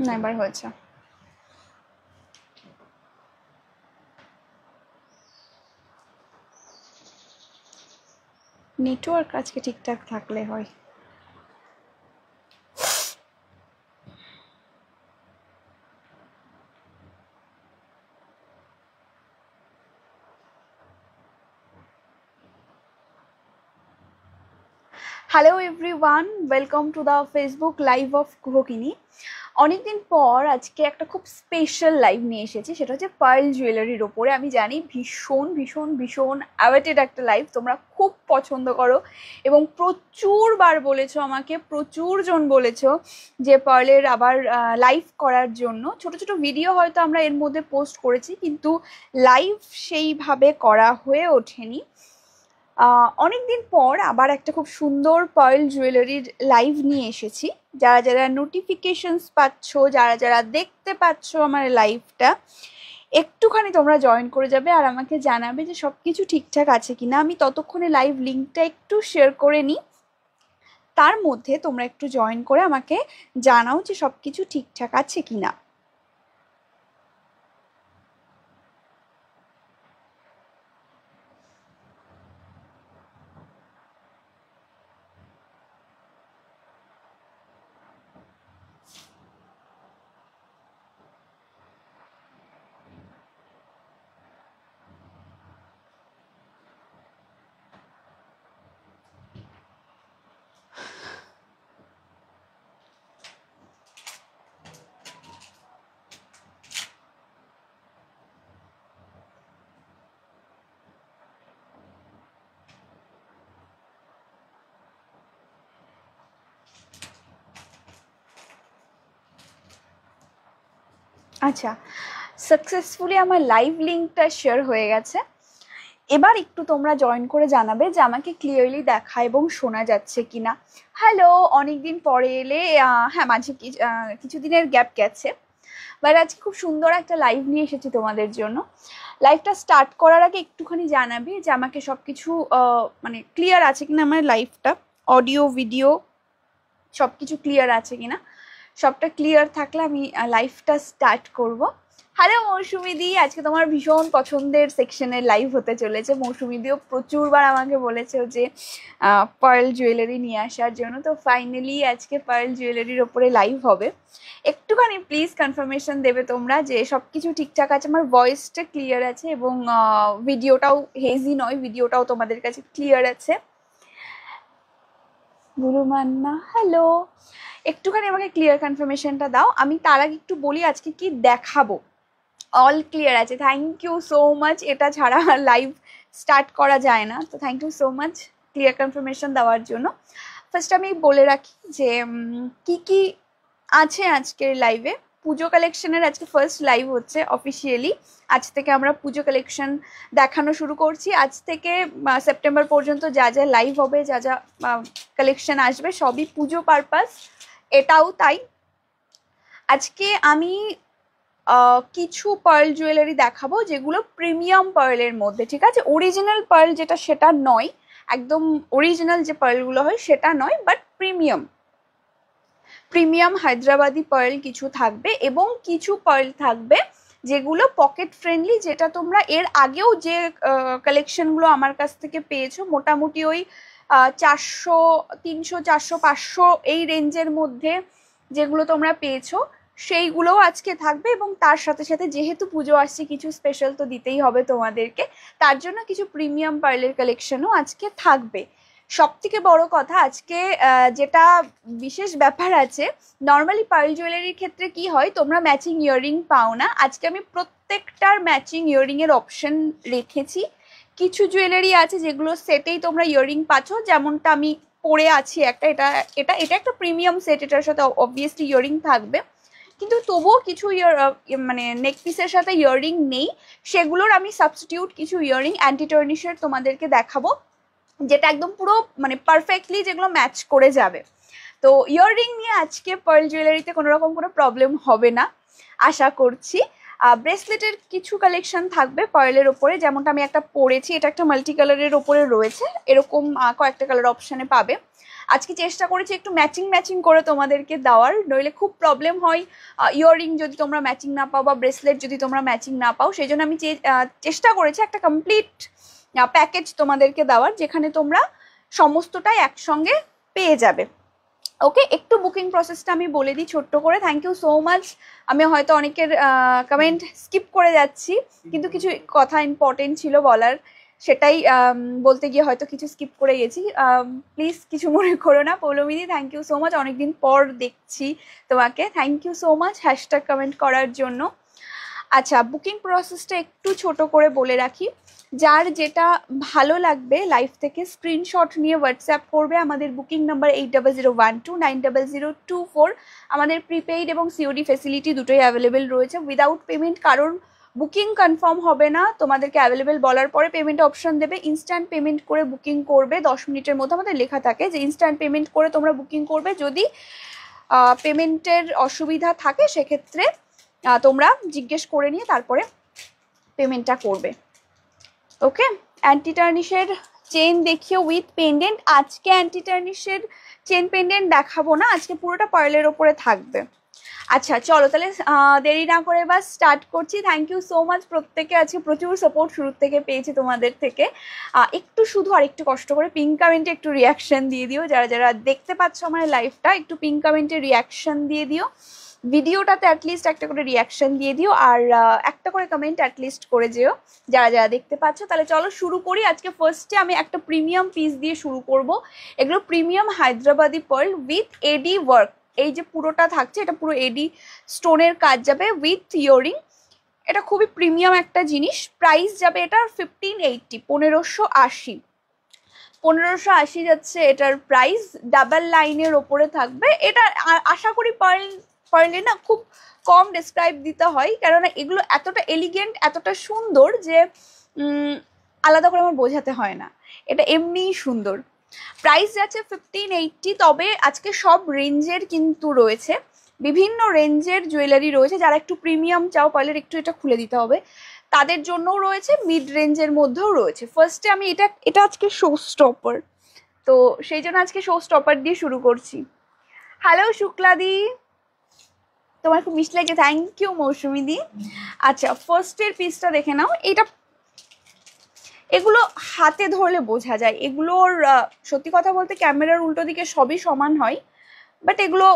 না এবার হয়েছে। নেটওয়ার্ক আজকে ঠিকঠাক থাকলে হয়। Hello everyone, welcome to the Facebook live of Kuhakini. অনেকদিন পর আজকে একটা খুব স্পেশাল লাইভ নিয়ে এসেছি, সেটা হচ্ছে পার্ল জুয়েলারির ওপরে। আমি জানি ভীষণ ভীষণ ভীষণ অ্যাওয়েটেড একটা লাইভ, তোমরা খুব পছন্দ করো এবং প্রচুর বার বলেছো আমাকে, প্রচুর জন বলেছো যে পার্লের আবার লাইভ করার জন্য। ছোট ছোট ভিডিও হয়তো আমরা এর মধ্যে পোস্ট করেছি, কিন্তু লাইভ সেইভাবে করা হয়ে ওঠেনি। অনেকদিন পর আবার একটা খুব সুন্দর পার্ল জুয়েলারির লাইভ নিয়ে এসেছি। যারা যারা নোটিফিকেশনস পাচ্ছ, যারা যারা দেখতে পাচ্ছ আমার লাইভটা, একটুখানি তোমরা জয়েন করে যাবে আর আমাকে জানাবে যে সব কিছু ঠিকঠাক আছে কিনা। আমি ততক্ষণে লাইভ লিঙ্কটা একটু শেয়ার করে নিই, তার মধ্যে তোমরা একটু জয়েন করে আমাকে জানাও যে সব কিছু ঠিকঠাক আছে কিনা। আচ্ছা, সাকসেসফুলি আমার লাইভ লিঙ্কটা শেয়ার হয়ে গেছে। এবার একটু তোমরা জয়েন করে জানাবে যে আমাকে ক্লিয়ারলি দেখা এবং শোনা যাচ্ছে কিনা। হ্যালো, অনেকদিন পরে এলে। হ্যাঁ, মাঝে কিছুদিনের গ্যাপ গেছে, বাট আজকে খুব সুন্দর একটা লাইভ নিয়ে এসেছি তোমাদের জন্য। লাইভটা স্টার্ট করার আগে একটুখানি জানাবে যে আমাকে সব কিছু মানে ক্লিয়ার আছে কিনা, আমার লাইভটা অডিও ভিডিও সব কিছু ক্লিয়ার আছে কিনা। সবটা ক্লিয়ার থাকলে আমি লাইভটা স্টার্ট করব। হ্যালো মৌসুমিদি, আজকে তোমার ভীষণ পছন্দের সেকশনের লাইভ হতে চলেছে। মৌসুমিদিও প্রচুরবার আমাকে বলেছে যে পার্ল জুয়েলারি নিয়ে আসার জন্য, তো ফাইনালি আজকে পার্ল জুয়েলারির ওপরে লাইভ হবে। একটুখানি প্লিজ কনফার্মেশন দেবে তোমরা যে সব কিছু ঠিকঠাক আছে, আমার ভয়েসটা ক্লিয়ার আছে এবং ভিডিওটাও হেজি নয়, ভিডিওটাও তোমাদের কাছে ক্লিয়ার আছে। গুরু মান্না, হ্যালো, একটুখানি আমাকে ক্লিয়ার কনফার্মেশনটা দাও। আমি তার আগে একটু বলি আজকে কি দেখাবো। অল ক্লিয়ার আছে, থ্যাংক ইউ সো মাচ। এটা ছাড়া লাইভ স্টার্ট করা যায় না, তো thank you so much clear confirmation দেওয়ার জন্য। ফার্স্ট আমি বলে রাখি যে কি কি আছে আজকের লাইভে। পুজো কালেকশনের আজকে ফার্স্ট লাইভ হচ্ছে অফিসিয়ালি। আজ থেকে আমরা পুজো কালেকশন দেখানো শুরু করছি। আজ থেকে সেপ্টেম্বর পর্যন্ত যা যা লাইভ হবে, যা যা কালেকশন আসবে, সবই পুজো পারপাস, এটাও তাই। আজকে আমি কিছু পার্ল জুয়েলারি দেখাবো যেগুলো প্রিমিয়াম পার্লের মধ্যে, ঠিক আছে? অরিজিনাল পার্ল যেটা, সেটা নয়, একদম অরিজিনাল যে পার্লগুলো হয় সেটা নয়, বাট প্রিমিয়াম হায়দ্রাবাদি পার্ল কিছু থাকবে এবং কিছু পার্ল থাকবে যেগুলো পকেট ফ্রেন্ডলি, যেটা তোমরা এর আগেও যে কালেকশনগুলো আমার কাছ থেকে পেয়েছো মোটামুটি ওই 400, 300, 400, 500 এই রেঞ্জের মধ্যে যেগুলো তোমরা পেয়েছো, সেইগুলোও আজকে থাকবে। এবং তার সাথে সাথে যেহেতু পুজো আসছে, কিছু স্পেশাল তো দিতেই হবে তোমাদেরকে, তার জন্য কিছু প্রিমিয়াম পার্লের কালেকশনও আজকে থাকবে। সব থেকে বড় কথা আজকে যেটা বিশেষ ব্যাপার আছে, নর্মালি পার্ল জুয়েলারির ক্ষেত্রে কি হয়, তোমরা ম্যাচিং ইয়াররিং পাও না। আজকে আমি প্রত্যেকটার ম্যাচিং ইয়াররিং এর অপশন রেখেছি। কিছু জুয়েলারি আছে যেগুলো সেটেই তোমরা ইয়াররিং পাচ্ছ, যেমনটা আমি পরে আছি একটা, এটা এটা এটা একটা প্রিমিয়াম সেট, এটার সাথে অবভিয়াসলি ইয়াররিং থাকবে, কিন্তু তবুও কিছু মানে নেক পিসের সাথে ইয়াররিং নেই, সেগুলোর আমি সাবস্টিটিউট কিছু ইয়াররিং অ্যান্টি টার্নিশের তোমাদেরকে দেখাবো, যেটা একদম পুরো মানে পারফেক্টলি যেগুলো ম্যাচ করে যাবে। তো ইয়াররিং নিয়ে আজকে পার্ল জুয়েলারিতে কোনো রকম কোনো প্রবলেম হবে না আশা করছি। ব্রেসলেটের কিছু কালেকশন থাকবে পার্লের ওপরে, যেমনটা আমি একটা পরেছি, এটা একটা মাল্টি কালারের ওপরে রয়েছে, এরকম কয়েকটা কালার অপশানে পাবে। আজকে চেষ্টা করেছি একটু ম্যাচিং ম্যাচিং করে তোমাদেরকে দেওয়ার, নইলে খুব প্রবলেম হয় ইয়াররিং যদি তোমরা ম্যাচিং না পাও বা ব্রেসলেট যদি তোমরা ম্যাচিং না পাও। সেই জন্য আমি চেষ্টা করেছি একটা কমপ্লিট প্যাকেজ তোমাদেরকে দেওয়ার, যেখানে তোমরা সমস্তটাই একসঙ্গে পেয়ে যাবে। ওকে, একটু বুকিং প্রসেসটা আমি বলে দিই ছোট্ট করে। Thank you so much. আমি হয়তো অনেকের কমেন্ট স্কিপ করে যাচ্ছি, কিন্তু কিছু কথা ইম্পর্টেন্ট ছিল বলার, সেটাই বলতে গিয়ে হয়তো কিছু স্কিপ করে গেছি। প্লিজ কিছু মনে করো না। পৌলমিদি থ্যাংক ইউ সো মাচ, অনেকদিন পর দেখছি তোমাকে, thank you so much hashtag comment করার জন্য। আচ্ছা, বুকিং প্রসেসটা একটু ছোট করে বলে রাখি। যার যেটা ভালো লাগবে লাইভ থেকে স্ক্রিনশট নিয়ে হোয়াটসঅ্যাপ করবে আমাদের বুকিং নাম্বার 8001290024। আমাদের প্রিপেইড এবং সিওডি ফেসিলিটি দুটোই অ্যাভেলেবেল রয়েছে। উইদাউট পেমেন্ট কারণ বুকিং কনফার্ম হবে না, তোমাদেরকে অ্যাভেলেবেল বলার পরে পেমেন্ট অপশন দেবে। ইনস্ট্যান্ট পেমেন্ট করে বুকিং করবে, 10 মিনিটের মধ্যে আমাদের লেখা থাকে যে ইনস্ট্যান্ট পেমেন্ট করে তোমরা বুকিং করবে। যদি পেমেন্টের অসুবিধা থাকে সেক্ষেত্রে তোমরা জিজ্ঞেস করে নিয়ে তারপরে পেমেন্টটা করবে। ওকে, অ্যান্টি টার্নিশের চেন দেখিও উইথ পেন্ডেন্ট। আজকে অ্যান্টি টার্নিশের চেন পেন্ডেন্ট দেখাবো না, আজকে পুরোটা পার্লের ওপরে থাকবে। আচ্ছা চলো তাহলে দেরি না করে এবার স্টার্ট করছি। থ্যাংক ইউ সো মাচ প্রত্যেকে, আজকে প্রচুর সাপোর্ট শুরুর থেকে পেয়েছি তোমাদের থেকে। একটু শুধু আর একটু কষ্ট করে পিঙ্ক কমেন্টে একটু রিয়াকশন দিয়ে দিও, যারা যারা দেখতে পাচ্ছ আমার লাইভটা একটু পিঙ্ক কমেন্টে রিয়াকশন দিয়ে দিও, ভিডিওটাতে অ্যাটলিস্ট একটা করে রিয়াকশন দিয়ে দিও, আর একটা করে কমেন্ট অ্যাটলিস্ট করে যেও যারা যারা দেখতে পাচ্ছ। তাহলে চলো শুরু করি। আজকে ফার্স্টে আমি একটা প্রিমিয়াম পিস দিয়ে শুরু করব। এগুলো premium Hyderabadi pearl with AD work. এই যে পুরোটা থাকছে এটা পুরো এডি স্টোনের কাজ যাবে উইথ ইয়ারিং। এটা খুবই প্রিমিয়াম একটা জিনিস। প্রাইস যাবে এটার 1580, 1580, 1580 যাচ্ছে এটার প্রাইস। ডাবল লাইনের ওপরে থাকবে এটা। আশা করি পারলে না খুব কম ডেসক্রাইব দিতে হয়, কেননা এগুলো এতটা এলিগেন্ট এতটা সুন্দর যে আলাদা করে আমার বোঝাতে হয় না, এটা এমনিই সুন্দর। প্রাইস যাচ্ছে 1580। তবে আজকে সব রেঞ্জের কিন্তু রয়েছে, বিভিন্ন রেঞ্জের জুয়েলারি রয়েছে। যারা একটু প্রিমিয়াম চাও, পার্লের একটু এটা খুলে দিতে হবে, তাদের জন্যও রয়েছে, মিড রেঞ্জের মধ্যেও রয়েছে। ফার্স্টে আমি এটা আজকে শো স্টপার, তো সেই জন্য আজকে শো স্টপার দিয়ে শুরু করছি। হ্যালো শুক্লাদি, তোমার খুব মিষ্টি লাগছে, থ্যাংক ইউ মৌসুমি দি। আচ্ছা ফার্স্টের পিসটা দেখে নাও। এগুলো হাতে ধরলে বোঝা যায়, এগুলোর সত্যি কথা বলতে ক্যামেরার উল্টো দিকে সবই সমান হয়, বাট এগুলো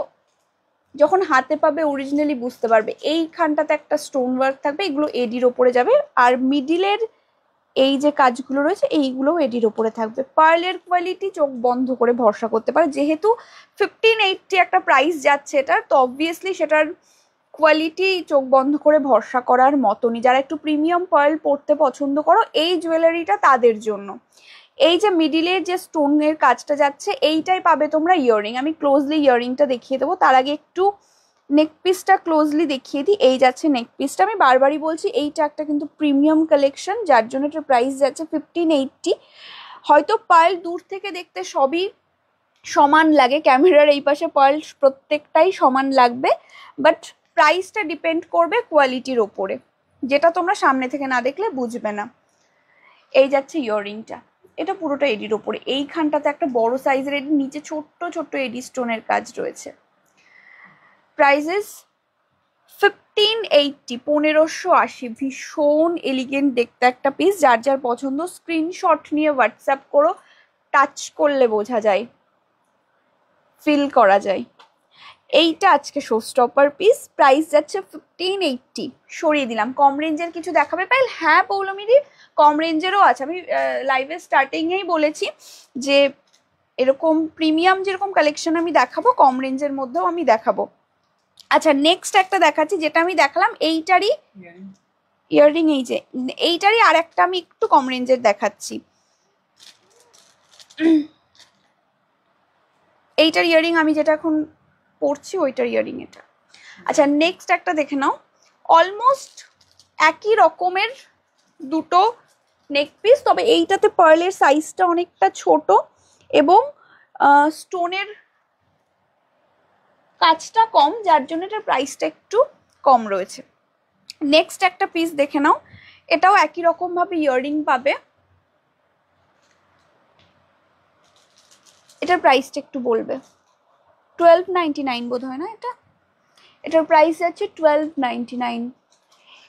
যখন হাতে পাবে অরিজিনালি বুঝতে পারবে। এইখানটাতে একটা স্টোন ওয়ার্ক থাকবে, এগুলো এডির ওপরে যাবে, আর মিডিলের এই যে কাজগুলো রয়েছে এইগুলোও এডির ওপরে থাকবে। পার্লের কোয়ালিটি চোখ বন্ধ করে ভরসা করতে পারে। যেহেতু 1580 একটা প্রাইস যাচ্ছে এটার, তো অবভিয়াসলি সেটার কোয়ালিটি চোখ বন্ধ করে ভরসা করার মতনই। যারা একটু প্রিমিয়াম পার্ল পরতে পছন্দ করো, এই জুয়েলারিটা তাদের জন্য। এই যে মিডিলের যে স্টোনের কাজটা যাচ্ছে এইটাই পাবে তোমরা ইয়াররিং। আমি ক্লোজলি ইয়াররিংটা দেখিয়ে দেবো, তার আগে একটু নেক পিসটা ক্লোজলি দেখিয়ে দিই। এই যাচ্ছে নেক পিসটা। আমি বারবারই বলছি এইটা একটা কিন্তু প্রিমিয়াম কালেকশন, যার জন্য এটার প্রাইস যাচ্ছে 1580। হয়তো পার্ল দূর থেকে দেখতে সবই সমান লাগে, ক্যামেরার এই পাশে পার্ল প্রত্যেকটাই সমান লাগবে, বাট প্রাইসটা ডিপেন্ড করবে কোয়ালিটির ওপরে, যেটা তোমরা সামনে থেকে না দেখলে বুঝবে না। এই যাচ্ছে ইয়াররিংটা, এটা পুরোটা এডির ওপরে। এইখানটাতে একটা বড় সাইজের এডি, নিচে ছোট্ট ছোট্ট এডি স্টোনের কাজ রয়েছে। প্রাইসেস 1580, 1580। ভীষণ এলিগেন্ট দেখতে একটা পিস। যার যার পছন্দ স্ক্রিনশট নিয়ে হোয়াটসঅ্যাপ করো, টাচ করলে বোঝা যায়, ফিল করা যায়। এইটা আজকে শো স্টপার পিস, প্রাইস যাচ্ছে 1580। সরিয়ে দিলাম। কম রেঞ্জের কিছু দেখাবে পাইল? হ্যাঁ পৌলমিদি, কম রেঞ্জেরও আছে। আমি লাইভের স্টার্টিংয়েই বলেছি যে এরকম প্রিমিয়াম যেরকম কালেকশন আমি দেখাবো, কম রেঞ্জের মধ্যেও আমি দেখাবো। আচ্ছা নেক্সট একটা দেখাচ্ছি, যেটা আমি দেখালাম এইটারই ইয়াররিং, এই যে এইটারই আর একটা আমি একটু কম রেঞ্জের দেখাচ্ছি। এইটার ইয়াররিং আমি যেটা এখন পরছি ওইটার ইয়াররিং এটা। আচ্ছা নেক্সট একটা দেখে নাও। অলমোস্ট একই রকমের দুটো নেক পিস, তবে এইটাতে পার্লের সাইজটা অনেকটা ছোট এবং স্টোনের কাজটা কম, যার জন্য এটার প্রাইসটা একটু কম রয়েছে। নেক্সট একটা পিস দেখে নাও। এটাও একই রকম ভাবে ইয়াররিং পাবে। এটার প্রাইসটা একটু বলবে? 1299 বোধ হয় না এটা? এটার প্রাইস যাচ্ছে 1299।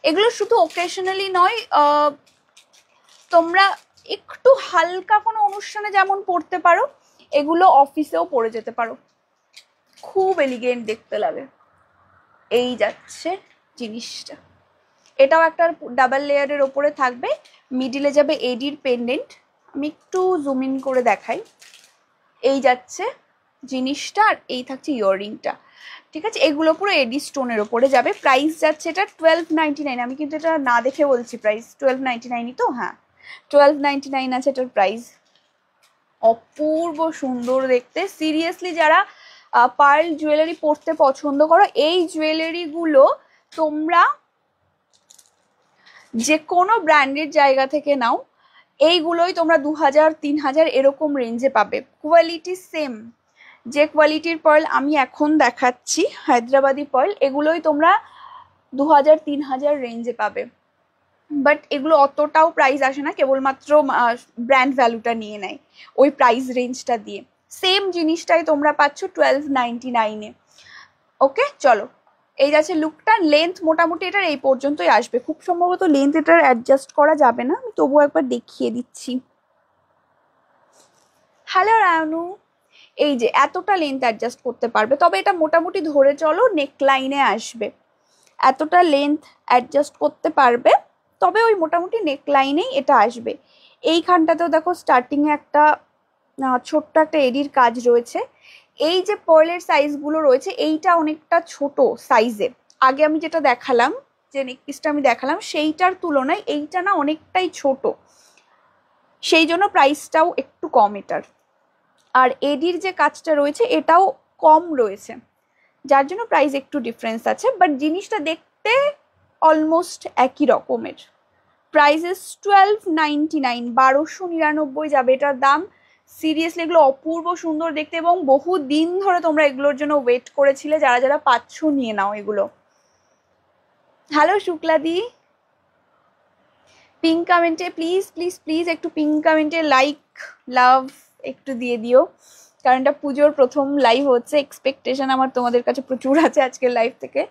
এগুলো শুধু ওকেশনালি নয়, তোমরা একটু হালকা কোনো অনুষ্ঠানে যেমন পড়তে পারো, এগুলো অফিসেও পরে যেতে পারো, খুব এলিগেন্ট দেখতে লাগে। এই যাচ্ছে জিনিসটা, এটাও একটা ডাবল লেয়ারের ওপরে থাকবে, মিডিলে যাবে এডির পেন্ডেন্ট। আমি একটু জুম ইন করে দেখাই। এই যাচ্ছে জিনিসটা, আর এই থাকছে ইয়াররিংটা, ঠিক আছে? এগুলো পুরো এডি স্টোনের ওপরে যাবে। প্রাইস যাচ্ছে এটা 1299। আমি কিন্তু এটা না দেখে বলছি প্রাইস 1299ই তো, হ্যাঁ 1299 আছে এটার প্রাইস। অপূর্ব সুন্দর দেখতে। সিরিয়াসলি যারা পার্ল জুয়েলারি পরতে পছন্দ করো, এই জুয়েলারিগুলো তোমরা যে কোনো ব্র্যান্ডের জায়গা থেকে নাও, এইগুলোই তোমরা 2000-3000 এরকম রেঞ্জে পাবে। কোয়ালিটি সেম, যে কোয়ালিটির পার্ল আমি এখন দেখাচ্ছি হায়দ্রাবাদি পার্ল, এগুলোই তোমরা 2000-3000 রেঞ্জে পাবে। বাট এগুলো অতটাও প্রাইস আসে না, কেবলমাত্র ব্র্যান্ড ভ্যালুটা নিয়ে নেয় ওই প্রাইস রেঞ্জটা দিয়ে। সেম জিনিসটাই তোমরা পাচ্ছ 1299-এ। ওকে চলো, এই যাচ্ছে লুকটা। লেন্থ মোটামুটি এটার এই পর্যন্তই আসবে, খুব সম্ভবত লেন্থ এটার অ্যাডজাস্ট করা যাবে না, আমি তবুও একবার দেখিয়ে দিচ্ছি। হ্যালো রানু, এই যে এতটা লেন্থ অ্যাডজাস্ট করতে পারবে, তবে এটা মোটামুটি ধরে চলো নেকলাইনে আসবে, এতটা লেন্থ অ্যাডজাস্ট করতে পারবে, তবে ওই মোটামুটি নেকলাইনেই এটা আসবে। এইখানটাতেও দেখো স্টার্টিংয়ে একটা ছোট্ট একটা এডির কাজ রয়েছে। এই যে পার্লের সাইজগুলো রয়েছে, এইটা অনেকটা ছোট সাইজে। আগে আমি যেটা দেখালাম, যে নেকপিসটা আমি দেখালাম, সেইটার তুলনায় এইটা না অনেকটাই ছোট, সেই জন্য প্রাইসটাও একটু কম এটার। আর এডির যে কাজটা রয়েছে এটাও কম রয়েছে, যার জন্য প্রাইস একটু ডিফারেন্স আছে, বাট জিনিসটা দেখতে অলমোস্ট একই রকমের। প্রাইসেস 1299, 1299 যাবে এটার দাম। সিরিয়াসলি এগুলো অপূর্ব সুন্দর দেখতে, এবং বহু দিন ধরে তোমরা এগুলোর জন্য ওয়েট করেছিলে, যারা যারা পাচ্ছ নিয়ে নাও এগুলো। হ্যালো শুক্লাদি, পিঙ্ক কমেন্টে প্লিজ প্লিজ প্লিজ একটু পিঙ্ক কমেন্টে লাইক লাভ একটু দিয়ে দিও, কারণ এটা পুজোর প্রথম লাইভ হচ্ছে, এক্সপেকটেশন আমার তোমাদের কাছে প্রচুর আছে আজকের লাইভ থেকে,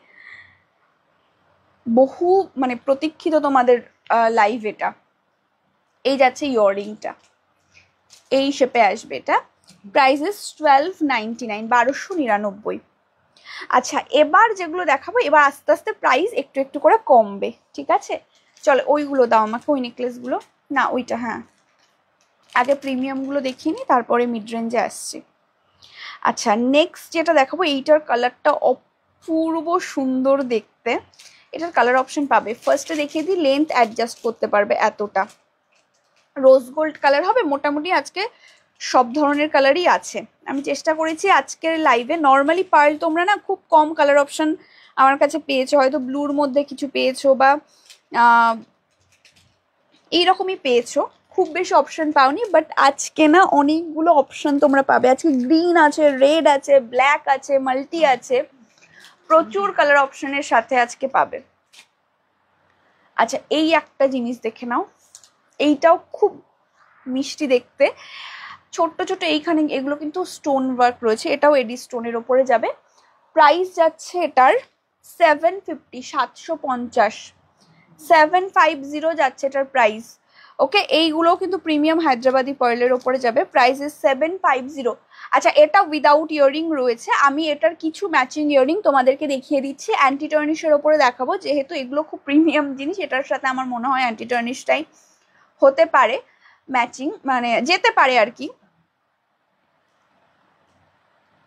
বহু মানে প্রতীক্ষিত তোমাদের লাইভ এটা। এই যাচ্ছে ইয়াররিংটা, এই শেপে আসবে এটা। প্রাইসেস 1299, 1299। আচ্ছা এবার যেগুলো দেখাবো, এবার আস্তে আস্তে প্রাইস একটু একটু করে কমবে, ঠিক আছে? চলো ওইগুলো দাও আমাকে, ওই নেকলেসগুলো, না ওইটা, হ্যাঁ আগে প্রিমিয়ামগুলো দেখিয়ে নিই, তারপরে মিড রেঞ্জে আসছি। আচ্ছা নেক্সট যেটা দেখাবো, এইটার কালারটা অপূর্ব সুন্দর দেখতে, এটার কালার অপশন পাবে। ফার্স্টে দেখিয়ে দিই, লেন্থ অ্যাডজাস্ট করতে পারবে এতটা, রোজ গোল্ড কালার হবে। মোটামুটি আজকে সব ধরনের কালারই আছে, আমি চেষ্টা করেছি আজকের লাইভে। নর্মালি পার্ল তোমরা না খুব কম কালার অপশন আমার কাছে পেয়েছো, হয়তো ব্লুর মধ্যে কিছু পেয়েছো বা এইরকমই পেয়েছো, খুব বেশি অপশন পাওনি। বাট আজকে না অনেকগুলো অপশন তোমরা পাবে, আজকে গ্রিন আছে, রেড আছে, ব্ল্যাক আছে, মাল্টি আছে, প্রচুর কালার অপশনের সাথে আজকে পাবে। আচ্ছা এই একটা জিনিস দেখে নাও, এইটাও খুব মিষ্টি দেখতে, ছোট্ট ছোট এইখানে এগুলো কিন্তু স্টোন ওয়ার্ক রয়েছে, এটাও এডি স্টোনের ওপরে যাবে। প্রাইস যাচ্ছে এটার 750, 750, 750 যাচ্ছে এটার প্রাইস। ওকে এইগুলো কিন্তু প্রিমিয়াম হায়দ্রাবাদি পার্লের ওপরে যাবে, প্রাইসেস 750। আচ্ছা এটা উইদাউট ইয়াররিং রয়েছে, আমি এটার কিছু ম্যাচিং ইয়াররিং তোমাদেরকে দেখিয়ে দিচ্ছি। অ্যান্টি টার্নিশের ওপরে দেখাবো, যেহেতু এগুলো খুব প্রিমিয়াম জিনিস, এটার সাথে আমার মনে হয় অ্যান্টি টার্নিশটাই হতে পারে ম্যাচিং, মানে যেতে পারে আর কি।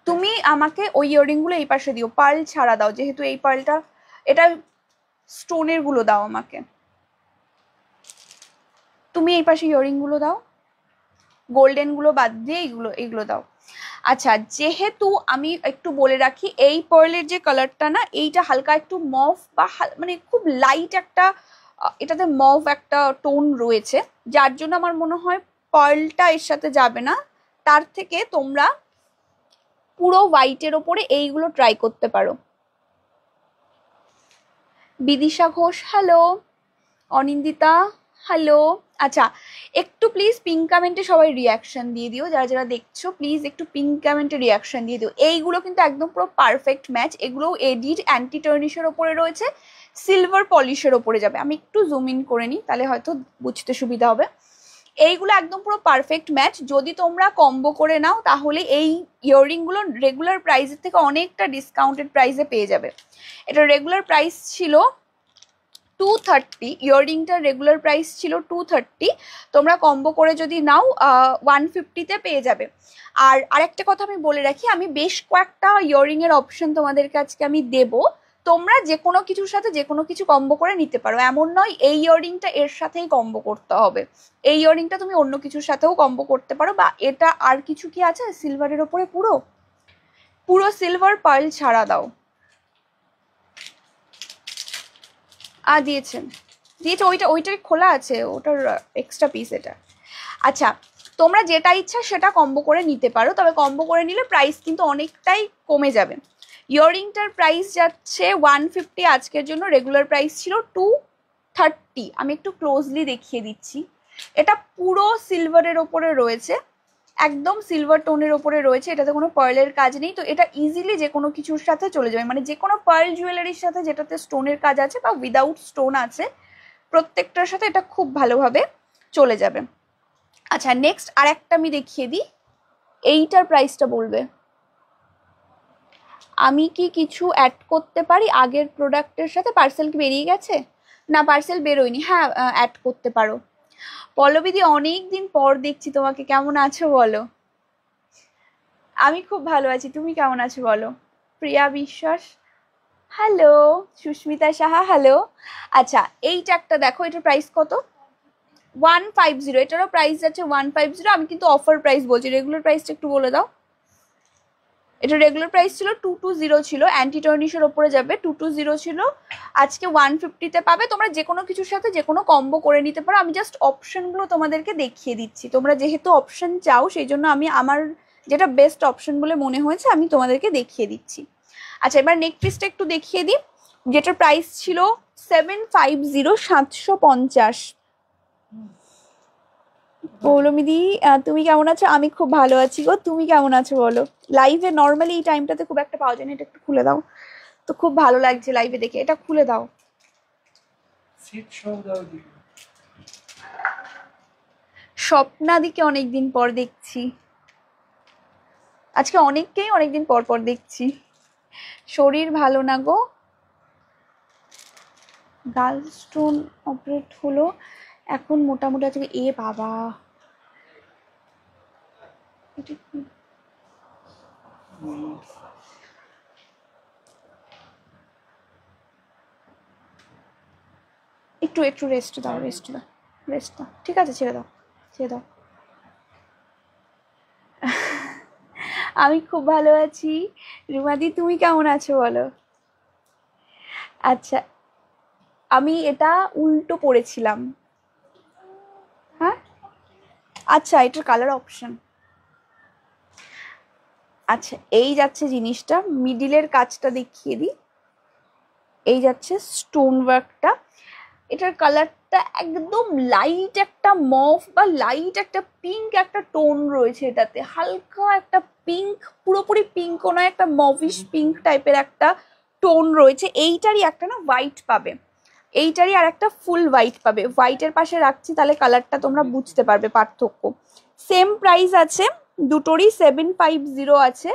তুমি আমাকে ওই ইয়াররিংগুলো এই পাশে দিও, পার্ল ছাড়া দাও, যেহেতু এই পার্লটা, এটা স্টোনের গুলো দাও আমাকে, তুমি এই পাশে ইয়াররিংগুলো দাও, গোল্ডেন গুলো বাদ দিয়ে এইগুলো দাও। আচ্ছা যেহেতু আমি একটু বলে রাখি, এই পার্লের যে কালারটা না, এইটা হালকা একটু মভ বা মানে খুব লাইট একটা, এটাতে মভ একটা টোন রয়েছে, যার জন্য আমার মনে হয় পার্লটা এর সাথে যাবে না। তার থেকে তোমরা পুরো হোয়াইটের ওপরে এইগুলো ট্রাই করতে পারো। Bidisha Ghosh hello, Anindita hello. আচ্ছা, একটু প্লিজ পিঙ্ক কমেন্টে সবাই রিয়াকশন দিয়ে দিও, যারা যারা দেখছো প্লিজ একটু পিঙ্ক কমেন্টে রিয়াকশন দিয়ে দিও। এইগুলো কিন্তু একদম পুরো পারফেক্ট ম্যাচ, এগুলোও এডিড অ্যান্টি টার্নিশের ওপরে রয়েছে, সিলভার পলিশের ওপরে যাবে। আমি একটু জুম ইন করে নিই, তাহলে হয়তো বুঝতে সুবিধা হবে। এইগুলো একদম পুরো পারফেক্ট ম্যাচ। যদি তোমরা কম্বো করে নাও তাহলে এই ইয়াররিংগুলো রেগুলার প্রাইসের থেকে অনেকটা ডিসকাউন্টেড প্রাইসে পেয়ে যাবে। এটা রেগুলার প্রাইস ছিল 230, ইয়াররিংটার রেগুলার প্রাইস ছিল 230, তোমরা কম্বো করে যদি নাও 150-তে পেয়ে যাবে। আর আরেকটা কথা আমি বলে রাখি, আমি বেশ কয়েকটা ইয়াররিংয়ের অপশন তোমাদের কাছে আমি দেবো, তোমরা যে কোনো কিছুর সাথে যে কোনো কিছু কম্বো করে নিতে পারো, এমন নয় এই ইয়াররিংটা এর সাথেই কম্বো করতে হবে। এই ইয়াররিংটা তুমি অন্য কিছুর সাথেও কম্বো করতে পারো, বা এটা আর কিছু কি আছে সিলভারের ওপরে, পুরো পুরো সিলভার পার্ল ছাড়া দাও। দিয়েছে ওইটাই খোলা আছে, ওটার এক্সট্রা পিস এটা। আচ্ছা, তোমরা যেটা ইচ্ছা সেটা কম্বো করে নিতে পারো, তবে কম্বো করে নিলে প্রাইস কিন্তু অনেকটাই কমে যাবে। ইয়াররিংটার প্রাইস যাচ্ছে 150 আজকের জন্য, রেগুলার প্রাইস ছিল 230। আমি একটু ক্লোজলি দেখিয়ে দিচ্ছি, এটা পুরো সিলভারের ওপরে রয়েছে, একদম সিলভার টোনের ওপরে রয়েছে, এটাতে কোনো পার্লের কাজ নেই। তো এটা ইজিলি যে কোনো কিছুর সাথে চলে যাবে, মানে যে কোনো পার্ল জুয়েলারির সাথে যেটাতে স্টোনের কাজ আছে বা উইদাউট স্টোন আছে, প্রত্যেকটার সাথে এটা খুব ভালোভাবে চলে যাবে। আচ্ছা, নেক্সট আর একটা আমি দেখিয়ে দিই, এইটার প্রাইসটা বলবে। আমি কি কিছু অ্যাড করতে পারি আগের প্রোডাক্টের সাথে? পার্সেল কি বেরিয়ে গেছে? না, পার্সেল বেরোয়নি। হ্যাঁ, অ্যাড করতে পারো। পল্লবীদি, অনেক দিন পর দেখছি তোমাকে, কেমন আছো বলো? আমি খুব ভালো আছি, তুমি কেমন আছো বলো? প্রিয়া বিশ্বাস, হ্যালো। সুস্মিতা সাহা, হ্যালো। আচ্ছা, এইটা একটা দেখো, এটার প্রাইস কত? 150। এটারও প্রাইস আছে 150। আমি কিন্তু অফার প্রাইস বলছি, রেগুলার প্রাইসটা একটু বলে দাও। এটা রেগুলার প্রাইস ছিল 220 ছিল, অ্যান্টি টার্নিশের ওপরে যাবে, 220 ছিল, আজকে 150-তে পাবে। তোমরা যে কোনো কিছুর সাথে যে কোনো কম্বো করে নিতে পারো, আমি জাস্ট অপশনগুলো তোমাদেরকে দেখিয়ে দিচ্ছি। তোমরা যেহেতু অপশন চাও, সেই জন্য আমি আমার যেটা বেস্ট অপশন বলে মনে হয়েছে আমি তোমাদেরকে দেখিয়ে দিচ্ছি। আচ্ছা, এবার নেক পিসটা একটু দেখিয়ে দিই, যেটার প্রাইস ছিল 750, 750। পৌলমিদি, তুমি কেমন আছো? আমি খুব ভালো আছি গো, তুমি কেমন আছো বলো? লাইভে নর্মালি এই টাইমটাতে খুব একটা পাওয়া যায় না, এটা একটু খুলে দাও তো, খুব ভালো লাগছে লাইভে দেখে, এটা খুলে দাও। স্বপ্নাদিকে অনেকদিন পর দেখছি, আজকে অনেককেই অনেকদিন পর পর দেখছি। শরীর ভালো না গো? গাল স্টোন অপারেট হলো, এখন মোটামুটি আছে। এ বাবা, একটু একটু রেস্ট দাও, রেস্ট দাও, রেস্ট দাও, ঠিক আছে, ছেড়ে দাও, ছেড়ে দাও। আমি খুব ভালো আছি। রুমাদি, তুমি কেমন আছো বলো? আচ্ছা, আমি এটা উল্টো পড়েছিলাম। হ্যাঁ, আচ্ছা, এটার কালার অপশন। আচ্ছা, এই যাচ্ছে জিনিসটা, মিডিলের কাজটা দেখিয়ে দিই, এই যাচ্ছে স্টোন ওয়ার্কটা। এটার কালারটা একদম লাইট একটা মভ বা লাইট একটা পিঙ্ক একটা টোন রয়েছে এটাতে, হালকা একটা পিঙ্ক, পুরোপুরি পিঙ্কও নয়, একটা মভিশ পিঙ্ক টাইপের একটা টোন রয়েছে। এইটারই একটা না হোয়াইট পাবে, এইটারই আর একটা ফুল হোয়াইট পাবে। হোয়াইটের পাশে রাখছি, তাহলে কালারটা তোমরা বুঝতে পারবে পার্থক্য। সেম প্রাইস আছে দুটোরই, 750 আছে,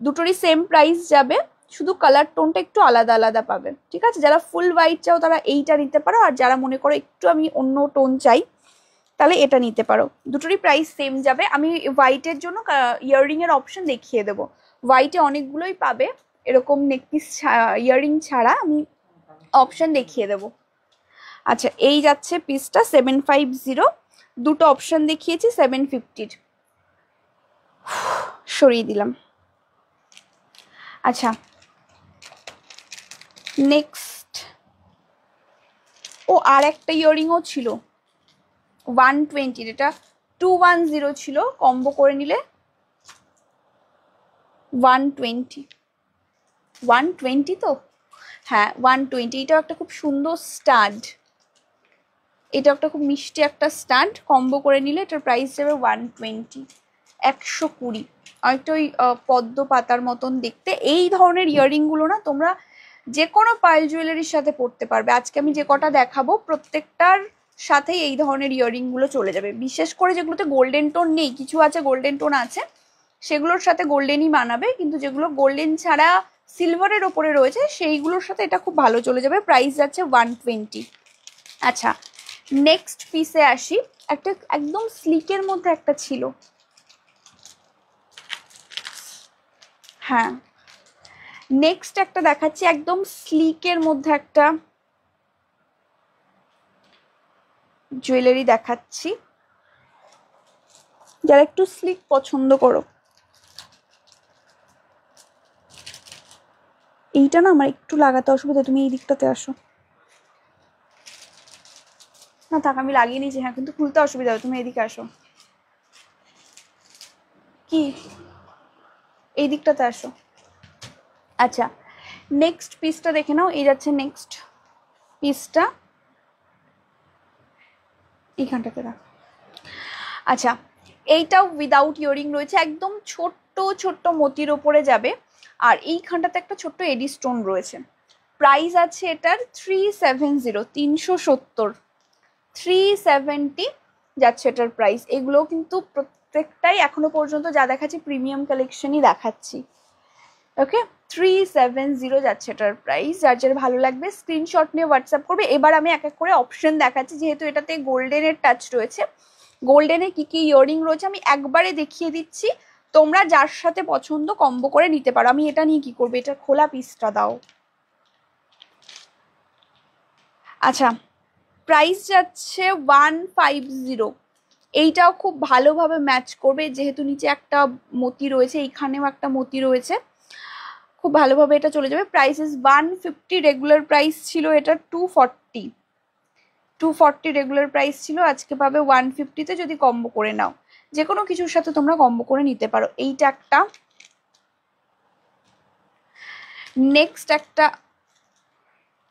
দুটোরই সেম প্রাইস যাবে, শুধু কালার টোনটা একটু আলাদা আলাদা পাবে। ঠিক আছে, যারা ফুল হোয়াইট চাও তারা এইটা নিতে পারো, আর যারা মনে করো একটু আমি অন্য টোন চাই তাহলে এটা নিতে পারো। দুটোরই প্রাইস সেম যাবে। আমি হোয়াইটের জন্য ইয়াররিং এর অপশন দেখিয়ে দেবো। হোয়াইটে অনেকগুলোই পাবে এরকম নেকপিস ইয়াররিং ছাড়া, আমি অপশন দেখিয়ে দেবো। আচ্ছা, এই যাচ্ছে পিসটা 750, দুটো অপশন দেখিয়েছি 750-র, সরিয়ে দিলাম। আচ্ছা, নেক্সট, ও আর একটা ইয়াররিংও ছিল 120, এটা 210 ছিল, কম্বো করে নিলে 120। 120 তো, হ্যাঁ 120। এটাও একটা খুব সুন্দর স্টাড, এটা একটা খুব মিষ্টি একটা স্টাড, কম্বো করে নিলে এটার প্রাইস যাবে 120, 120। অনেকটা ওই পদ্ম পাতার মতন দেখতে। এই ধরনের ইয়াররিংগুলো না তোমরা যে কোনো পার্ল জুয়েলারির সাথে পরতে পারবে। আজকে আমি যে কটা দেখাবো প্রত্যেকটার সাথেই এই ধরনের ইয়াররিংগুলো চলে যাবে। বিশেষ করে যেগুলোতে গোল্ডেন টোন নেই, কিছু আছে গোল্ডেন টোন আছে, সেগুলোর সাথে গোল্ডেনই মানাবে, কিন্তু যেগুলো গোল্ডেন ছাড়া সিলভারের ওপরে রয়েছে সেইগুলোর সাথে এটা খুব ভালো চলে যাবে। প্রাইস যাচ্ছে 120। আচ্ছা, নেক্সট পিসে আসি। একটা একদম স্লিকের মধ্যে একটা ছিল, হ্যাঁ নেক্সট একটা দেখাচ্ছি একদম স্লিকের মধ্যে একটা জুয়েলারি দেখাচ্ছি, যারা একটু স্লিক পছন্দ করো। এইটা না আমার একটু লাগাতে অসুবিধা, তুমি এই দিকটাতে আসো না, থাক আমি লাগিয়ে নিয়েছি, হ্যাঁ কিন্তু খুলতে অসুবিধা হবে, তুমি এদিকে আসো। কি এই দিকটাতে আসো। আচ্ছা, নেক্সট পিসটা দেখে নাও। এই যাচ্ছে নেক্সট পিসটা, এইখানটাতে রাখ। আচ্ছা, এইটাও উইদাউট ইয়ারিং রয়েছে, একদম ছোট্ট ছোট্ট মতির ওপরে যাবে, আর এইখানটাতে একটা ছোট্ট এডি স্টোন রয়েছে। প্রাইস আছে এটার 370, 370, 370 যাচ্ছে এটার প্রাইস। এগুলো কিন্তু প্রত্যেকটাই এখনো পর্যন্ত যা দেখাচ্ছি প্রিমিয়াম কালেকশনই দেখাচ্ছি। ওকে, 370 যাচ্ছে এটার প্রাইস। যার যার ভালো লাগবে স্ক্রিনশট নিয়ে হোয়াটসঅ্যাপ করবে। এবার আমি এক এক করে অপশন দেখাচ্ছি, যেহেতু এটাতে গোল্ডেনের টাচ রয়েছে। গোল্ডেনে কি কি ইয়াররিং রয়েছে আমি একবারে দেখিয়ে দিচ্ছি, তোমরা যার সাথে পছন্দ কম্বো করে নিতে পারো। আমি এটা নিয়ে কি করবো, এটা খোলা পিসটা দাও। আচ্ছা, প্রাইস যাচ্ছে 150। এইটাও খুব ভালোভাবে ম্যাচ করবে, যেহেতু নিচে একটা মতি রয়েছে, এইখানেও একটা মতি রয়েছে, খুব ভালোভাবে এটা চলে যাবে। প্রাইস ইজ 150, রেগুলার প্রাইস ছিল এটা 240, 240 রেগুলার প্রাইস ছিল, আজকে পাবে 150-তে যদি কম্বো করে নাও। যে কোনো কিছুর সাথে তোমরা কম্বো করে নিতে পারো। এইটা একটা, নেক্সট একটা,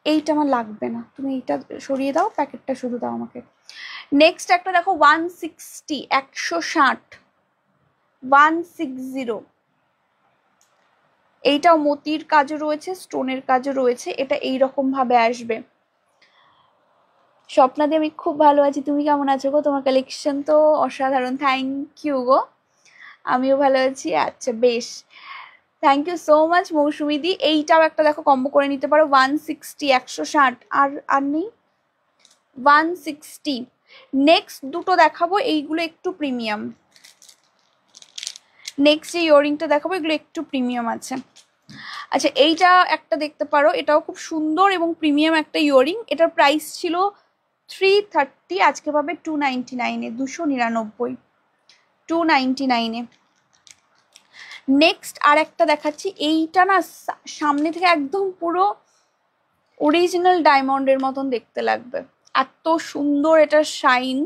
এইটা আমার লাগবে না, তুমি এইটা সরিয়ে দাও, প্যাকেটটা শুধু দাও আমাকে। নেক্সট একটা দেখো 160, 160, 160। এইটাও মতির কাজও রয়েছে, স্টোনের কাজও রয়েছে। এটা এইরকম ভাবে আসবে। স্বপ্নাদি আমি খুব ভালো আছি, তুমি কেমন আছো গো? তোমার কালেকশন তো অসাধারণ, থ্যাংক ইউ গো। আমিও ভালো আছি। আচ্ছা বেশ, থ্যাংক ইউ সো মাচ মৌসুমিদি। এইটাও একটা দেখো কম্বো করে নিতে পারো, 160, 160। আর নেই 160। নেক্সট দুটো দেখাবো, এইগুলো একটু প্রিমিয়াম। নেক্সট যে ইয়াররিংটা দেখাবো এগুলো একটু প্রিমিয়াম আছে। আচ্ছা, এইটা একটা দেখতে পারো, এটাও খুব সুন্দর এবং প্রিমিয়াম একটা ইয়াররিং। এটার প্রাইস ছিল 330, আজকে পাবে 299-এ, 299, 299-এ। নেক্সট আর একটা দেখাচ্ছি, এইটা না সামনে থেকে একদম পুরো অরিজিনাল ডায়মন্ডের মতন দেখতে লাগবে, এত সুন্দর এটা শাইন,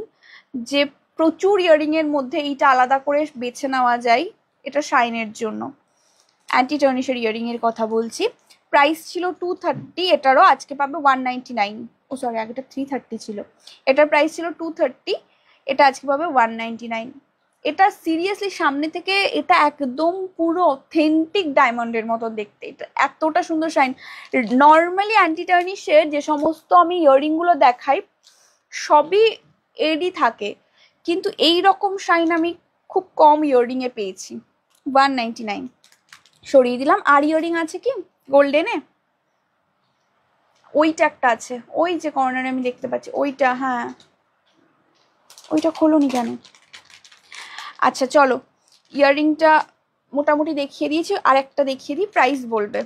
যে প্রচুর ইয়াররিং এর মধ্যে এইটা আলাদা করে বেছে নেওয়া যায় এটা শাইনের জন্য। অ্যান্টি টার্নিশের ইয়াররিং এর কথা বলছি। প্রাইস ছিল 230, এটারও আজকে পাবে 199। ও সরি, আগেটা 330 ছিল, এটার প্রাইস ছিল 230, এটা আজকে পাবে 199। এটা সিরিয়াসলি সামনে থেকে এটা একদম পুরো অথেন্টিক ডায়মন্ডের মতো দেখতে, এটা এতটা সুন্দর শাইন। নর্মালি অ্যান্টি টার্নিশের যে সমস্ত আমি ইয়াররিংগুলো দেখাই সবই এডি থাকে, কিন্তু এই রকম শাইন আমি খুব কম ইয়াররিংয়ে পেয়েছি। 199 সরিয়ে দিলাম। আর ইয়াররিং আছে কি গোল্ডেনে? ওইটা একটা আছে, ওই যে কর্নারে আমি দেখতে পাচ্ছি ওইটা, হ্যাঁ ওইটা খোলোনি কেন? আচ্ছা চলো, ইয়াররিংটা মোটামুটি দেখিয়ে দিয়েছি, আর একটা দেখিয়ে দিই, প্রাইস বলবে।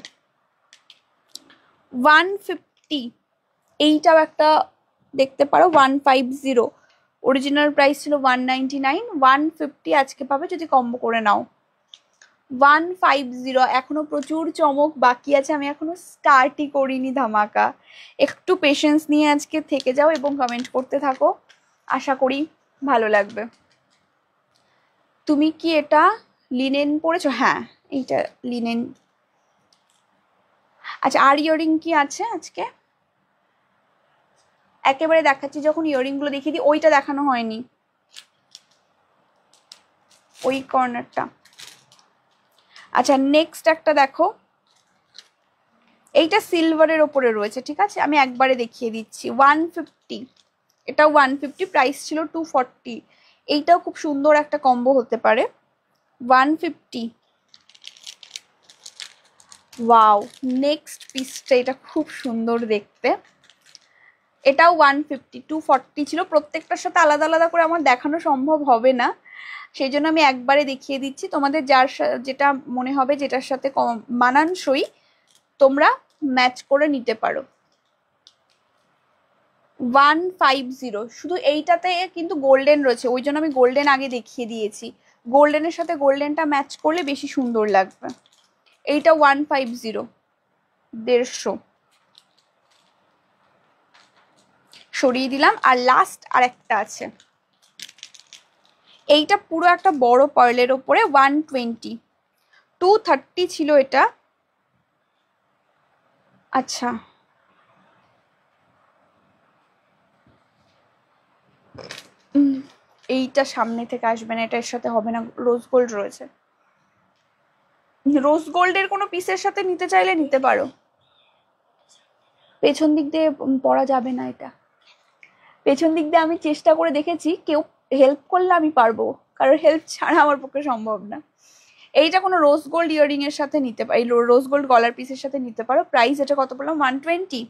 150, এইটাও একটা দেখতে পারো, 150। অরিজিনাল প্রাইস ছিল 199, 150 আজকে পাবে যদি কম্বো করে নাও। 150, এখনো প্রচুর চমক বাকি আছে, আমি এখনো স্টার্টই করিনি ধামাকা। একটু পেশেন্স নিয়ে আজকে থেকে যাও এবং কমেন্ট করতে থাকো, আশা করি ভালো লাগবে। তুমি কি এটা লিনেন পরেছো? হ্যাঁ এইটা লিনেন। আচ্ছা, আর ইয়াররিং কি আছে আজকে? একেবারে দেখাচ্ছি যখন ইয়াররিং গুলো দেখিয়ে দিই, ওইটা দেখানো হয়নি, ওই কর্নারটা। আচ্ছা নেক্সট একটা দেখো, এইটা সিলভারের ওপরে রয়েছে, ঠিক আছে, আমি একবারে দেখিয়ে দিচ্ছি। 150, এটাও 150, প্রাইস ছিল 240। এইটাও খুব সুন্দর একটা কম্বো হতে পারে। 150। ওয়াও, নেক্সট পিসটা, এটা খুব সুন্দর দেখতে, এটাও 150। 240 ছিল, প্রত্যেকটার সাথে আলাদা আলাদা করে আমার দেখানো সম্ভব হবে না, সেই জন্য আমি একবারে দেখিয়ে দিচ্ছি। তোমাদের যার যেটা মনে হবে যেটার সাথে মানানসই তোমরা ম্যাচ করে নিতে পারো। 150, শুধু এইটাতে কিন্তু গোল্ডেন রয়েছে, ওই জন্য আমি গোল্ডেন আগে দেখিয়ে দিয়েছি, গোল্ডেনের সাথে গোল্ডেনটা ম্যাচ করলে বেশি সুন্দর লাগবে। এইটা 150, 150 সরিয়ে দিলাম। আর লাস্ট আর একটা আছে, এইটা পুরো একটা বড় পার্লের ওপরে 120, 230 ছিল এটা। আচ্ছা এইটা সামনে থেকে আসবে না, এটার সাথে হবে না, রোজ গোল্ড রয়েছে। রোজ গোল্ডের কোনো পিসের সাথে নিতে চাইলে নিতে পারো, পেছন দিক দিয়ে পরা যাবে না, এটা পেছন দিক দিয়ে আমি চেষ্টা করে দেখেছি, কেউ হেল্প করলে আমি পারবো, কারণ হেল্প ছাড়া আমার পক্ষে সম্ভব না। এইটা কোনো রোজ গোল্ড ইয়াররিং এর সাথে নিতে পারো, এই রোজ গোল্ড গলার পিসের সাথে নিতে পারো। প্রাইস এটা কত বললাম, 120।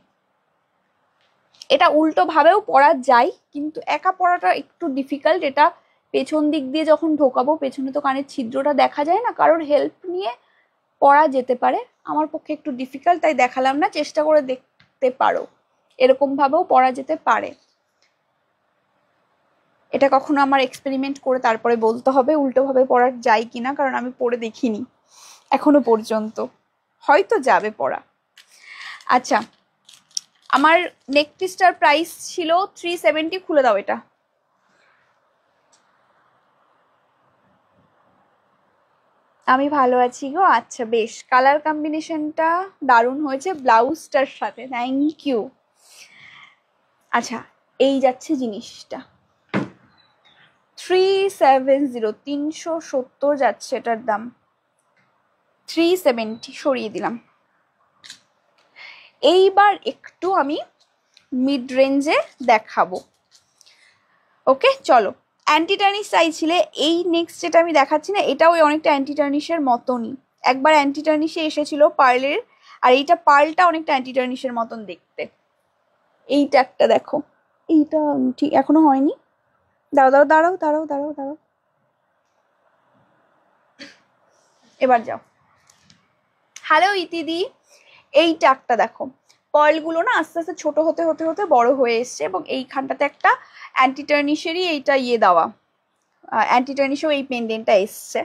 এটা উল্টো ভাবেও পরা যায়, কিন্তু একা পরাটা একটু ডিফিকাল্ট। এটা পেছন দিক দিয়ে যখন ঢোকাবো, পেছনে তো কানের ছিদ্রটা দেখা যায় না, কারোর হেল্প নিয়ে পরা যেতে পারে, আমার পক্ষে একটু ডিফিকাল্ট, তাই দেখালাম না, চেষ্টা করে দেখতে পারো, এরকম ভাবেও পরা যেতে পারে। এটা কখনো আমার এক্সপেরিমেন্ট করে তারপরে বলতে হবে উল্টো ভাবে পরা যায় কিনা, কারণ আমি পরে দেখিনি এখনো পর্যন্ত, হয়তো যাবে পরা। আচ্ছা, আমার নেক পিসটার প্রাইস ছিল 370, খুলে দাও এটা। আমি ভালো আছি গো। আচ্ছা বেশ, কালার কম্বিনেশনটা দারুণ হয়েছে ব্লাউজটার সাথে, থ্যাংক ইউ। আচ্ছা এই যাচ্ছে জিনিসটা, 370, 370 যাচ্ছে এটার দাম, 370 সরিয়ে দিলাম। এইবার একটু আমি মিড রেঞ্জে দেখাবো, ওকে চলো। অ্যান্টি টার্নিশ চাইছিলে, এই নেক্সট যেটা আমি দেখাচ্ছি না, এটাও অনেকটা অ্যান্টি টার্নিশের মতনই, একবার অ্যান্টি টার্নিশে এসেছিল পার্লের, আর এইটা পার্লটা অনেকটা অ্যান্টি টার্নিশের মতন দেখতে। এইটা একটা দেখো, এইটা ঠিক এখনো হয়নি, দাঁড়াও দাঁড়াও দাঁড়াও দাঁড়াও দাঁড়াও দাঁড়াও, এবার যাও। হ্যালো ইতিদি, এইটা একটা দেখো, পার্লগুলো না আস্তে আস্তে ছোট হতে হতে হতে বড় হয়ে এসছে, এবং এইখানটাতে একটা অ্যান্টি টার্নিশেরই এইটা ইয়ে দেওয়া, অ্যান্টি টার্নিশেও এই পেন্ডেন্টটা এসছে,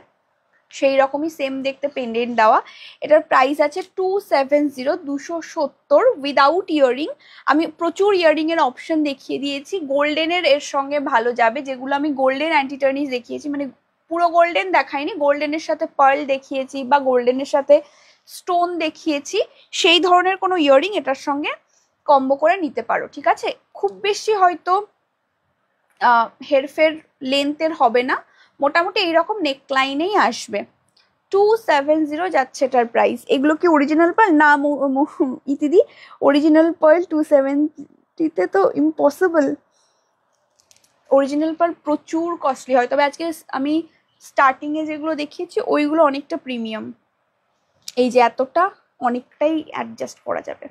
সেই রকমই সেম দেখতে পেন্ডেন্ট দেওয়া। এটার প্রাইস আছে 270, 270 উইদাউট ইয়াররিং। আমি প্রচুর ইয়াররিং এর অপশন দেখিয়ে দিয়েছি, গোল্ডেনের এর সঙ্গে ভালো যাবে, যেগুলো আমি গোল্ডেন অ্যান্টি টার্নিশ দেখিয়েছি, মানে পুরো গোল্ডেন দেখাইনি, গোল্ডেনের সাথে পার্ল দেখিয়েছি বা গোল্ডেনের সাথে স্টোন দেখিয়েছি, সেই ধরনের কোনো ইয়াররিং এটার সঙ্গে কম্বো করে নিতে পারো, ঠিক আছে। খুব বেশি হয়তো হেরফের লেন্থের হবে না, মোটামুটি এইরকম নেকলাইনেই আসবে। 270 যাচ্ছে এটার প্রাইস। এগুলো কি অরিজিনাল পার্ল না ইতিদি? অরিজিনাল পার্ল 270-তে তো ইম্পসিবল, অরিজিনাল পার্ল প্রচুর কস্টলি হয়, তবে আজকে আমি স্টার্টিংয়ে যেগুলো দেখিয়েছি ওইগুলো অনেকটা প্রিমিয়াম, এই যে এতটা অনেকটাই অ্যাডজাস্ট করা যাবে,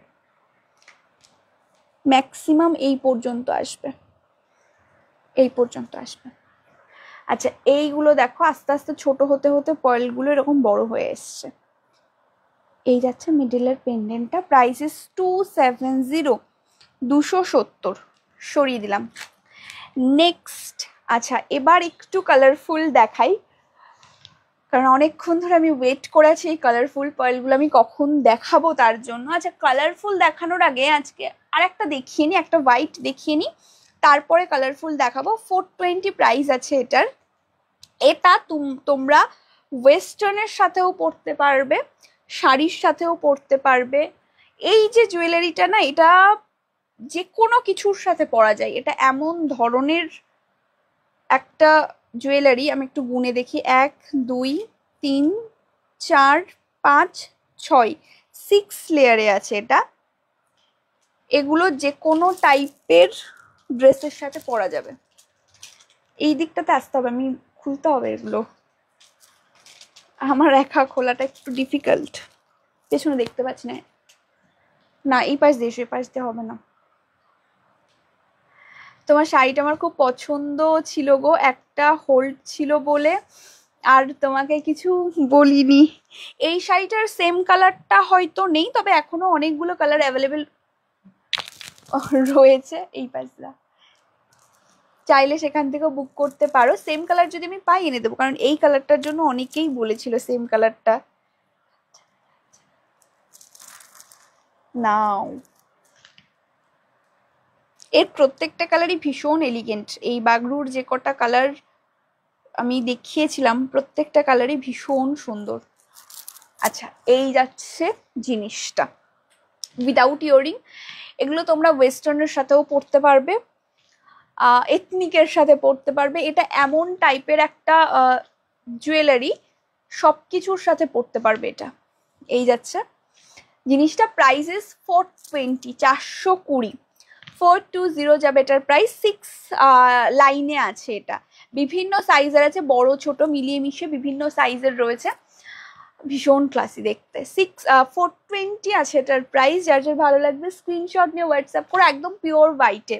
ম্যাক্সিমাম এই পর্যন্ত আসবে, এই পর্যন্ত আসবে। আচ্ছা এইগুলো দেখো আস্তে আস্তে ছোট হতে হতে পার্লগুলো এরকম বড় হয়ে এসছে। এই যাচ্ছে মিডলের পেন্ডেন্টটা, প্রাইস ইস 270, 270 সরিয়ে দিলাম। নেক্সট, আচ্ছা এবার একটু কালারফুল দেখাই, কারণ অনেকক্ষণ ধরে আমি ওয়েট করে আছি এই কালারফুল পার্লগুলো আমি কখন দেখাবো তার জন্য। আচ্ছা কালারফুল দেখানোর আগে আজকে আর একটা দেখিয়ে নিই, একটা হোয়াইট দেখিয়ে নিই, তারপরে কালারফুল দেখাবো। 420 প্রাইস আছে এটার। এটা তোমরা ওয়েস্টার্নের সাথেও পরতে পারবে, শাড়ির সাথেও পরতে পারবে। এই যে জুয়েলারিটা না, এটা যে কোনো কিছুর সাথে পরা যায়। এটা এমন ধরনের একটা জুয়েলারি, আমি একটু গুনে দেখি, 1 2 3 4 5 6 6 লেয়ারে আছে এটা। এগুলো যে কোনো টাইপের ড্রেসের সাথে পরা যাবে। এই দিকটাতে আসতে হবে, আমি খুলতে হবে এগুলো, আমার একা খোলাটা একটু ডিফিকাল্ট। পেছনে দেখতে পাচ্ছি না, না এই পাশ দিয়ে এসো, এই পাশ দিয়ে হবে না। তোমার শাড়িটা আমার খুব পছন্দ ছিল গো, একটা হোল্ড ছিল বলে আর তোমাকে কিছু বলিনি। এই শাড়িটার সেম কালারটা হয়তো নেই, তবে এখনো অনেকগুলো কালার অ্যাভেলেবেল রয়েছে। এই পাশটা চাইলে সেখান থেকেও বুক করতে পারো। সেম কালার যদি আমি পাই এনে দেবো, কারণ এই কালারটার জন্য অনেকেই বলেছিল সেম কালারটা নাও। এর প্রত্যেকটা কালারই ভীষণ এলিগেন্ট। এই বাগরুর যে কটা কালার আমি দেখিয়েছিলাম প্রত্যেকটা কালারই ভীষণ সুন্দর। আচ্ছা, এই যাচ্ছে জিনিসটা উইদাউট ইয়ারিং। এগুলো তোমরা ওয়েস্টার্নের সাথেও পরতে পারবে, এথনিকের সাথে পরতে পারবে। এটা এমন টাইপের একটা জুয়েলারি, সব কিছুর সাথে পরতে পারবে এটা। এই যাচ্ছে জিনিসটা, প্রাইসেস 420, 420, 420 যাবে এটার প্রাইস। 6 লাইনে আছে এটা, বিভিন্ন সাইজের আছে, বড় ছোট মিলিয়ে মিশিয়ে বিভিন্ন সাইজের রয়েছে, ভীষণ ক্লাসি দেখতে। 420 আছে এটার প্রাইস। যার যার ভালো লাগবে স্ক্রিনশট নিয়ে হোয়াটসঅ্যাপ করে। একদম পিওর হোয়াইটে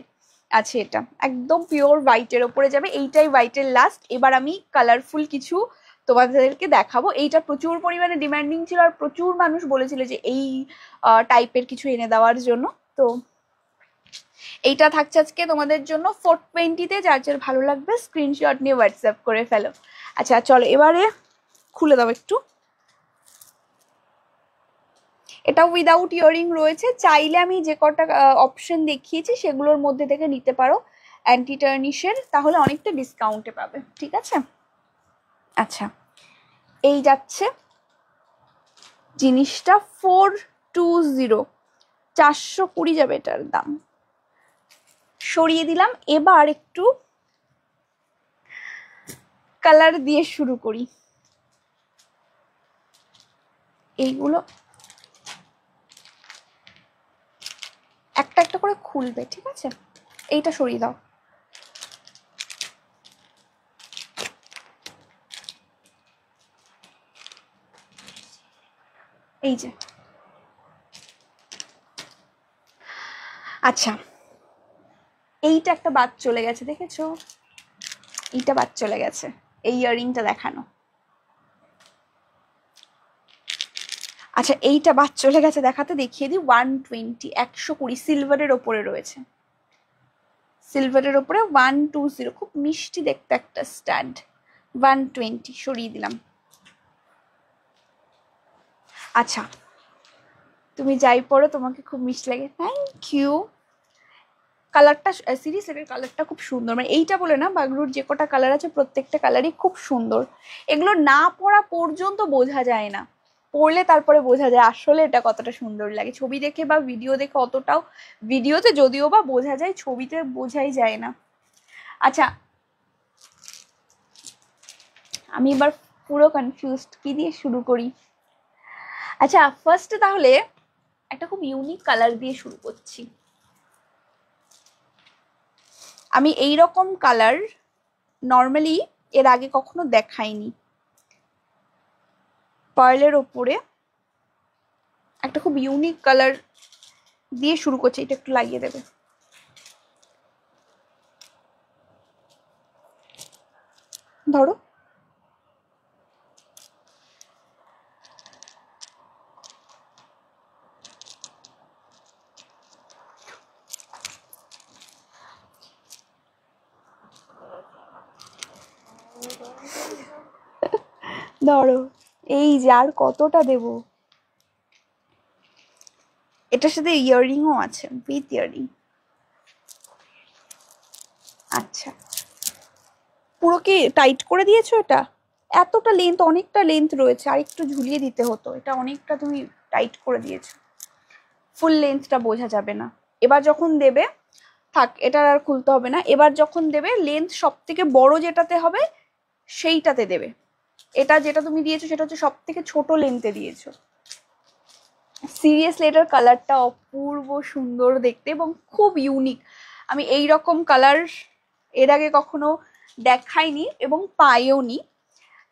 আছে এটা, একদম পিওর হোয়াইটের ওপরে যাবে। এইটাই হোয়াইটের লাস্ট। এবার আমি কালারফুল কিছু তোমাদেরকে দেখাবো। এইটা প্রচুর পরিমাণে ডিমান্ডিং ছিল আর প্রচুর মানুষ বলেছিল যে এই টাইপের কিছু এনে দেওয়ার জন্য। তো এইটা থাকছে আজকে তোমাদের জন্য 420-তে। যার যার ভালো লাগবে স্ক্রিনশট নিয়ে হোয়াটসঅ্যাপ করে ফেলো। আচ্ছা চলো এবারে খুলে দাও একটু। এটা উইদাউট ইয়ারিং রয়েছে। চাইলে আমি যে কটা অপশন দেখিয়েছি সেগুলোর মধ্যে থেকে নিতে পারো অ্যান্টি টার্নিশের, তাহলে অনেকটা ডিসকাউন্টে পাবে, ঠিক আছে? আচ্ছা, এই যাচ্ছে জিনিসটা 420, 420 যাবে এটার দাম। সরিয়ে দিলাম। এবার একটু কালার দিয়ে শুরু করি। এইগুলো একটা একটা করে খুলবে, ঠিক আছে? এইটা সরিয়ে দাও। এই যে, আচ্ছা এইটা একটা বাদ চলে গেছে, দেখেছো? এইটা বাদ চলে গেছে, এই ইয়াররিংটা দেখানো। আচ্ছা এইটা বাদ চলে গেছে দেখাতে, দেখিয়ে দিই। 120, 120 সিলভারের ওপরে রয়েছে, সিলভারের ওপরে 120, খুব মিষ্টি দেখতে একটা স্ট্যান্ড। 120 সরিয়ে দিলাম। আচ্ছা তুমি যাই পড়ো, তোমাকে খুব মিষ্টি লাগে। Thank you. কালারটা সিরিয়াসলি এটার কালারটা খুব সুন্দর, মানে এইটা বলে না, বাগরুর যে কটা কালার আছে প্রত্যেকটা কালারই খুব সুন্দর। এগুলো না পরা পর্যন্ত বোঝা যায় না, পরলে তারপরে বোঝা যায় আসলে এটা কতটা সুন্দর লাগে। ছবি দেখে বা ভিডিও দেখে অতটাও, ভিডিওতে যদিও বা বোঝা যায়, ছবিতে বোঝাই যায় না। আচ্ছা আমি এবার পুরো কনফিউজড, কি দিয়ে শুরু করি? আচ্ছা ফার্স্টে তাহলে একটা খুব ইউনিক কালার দিয়ে শুরু করছি। আমি এই রকম কালার নর্মালি এর আগে কখনো দেখাইনি। পার্লের ওপরে একটা খুব ইউনিক কালার দিয়ে শুরু করছি। এটা একটু লাগিয়ে দেবে। ধরো, ধরো, এই যে আর কতটা দেব। এটার সাথে ইয়াররিংও আছে, উইথ ইয়াররিং। আচ্ছা পুরো কি টাইট করে দিয়েছো? এটা এতটা লেন্থ, অনেকটা লেন্থ রয়েছে, আর একটু ঝুলিয়ে দিতে হতো। এটা অনেকটা তুমি টাইট করে দিয়েছো, ফুল লেন্থটা বোঝা যাবে না। এবার যখন দেবে, থাক এটা আর খুলতে হবে না, এবার যখন দেবে লেন্থ সব থেকে বড় যেটাতে হবে সেইটাতে দেবে। এটা যেটা তুমি দিয়েছো সেটা হচ্ছে সব থেকে ছোট লেন্থে দিয়েছো। সিরিয়াসলি এটার কালারটা অপূর্ব সুন্দর দেখতে এবং খুব ইউনিক। আমি এই রকম কালার এর আগে কখনো দেখাইনি এবং পাইও নি।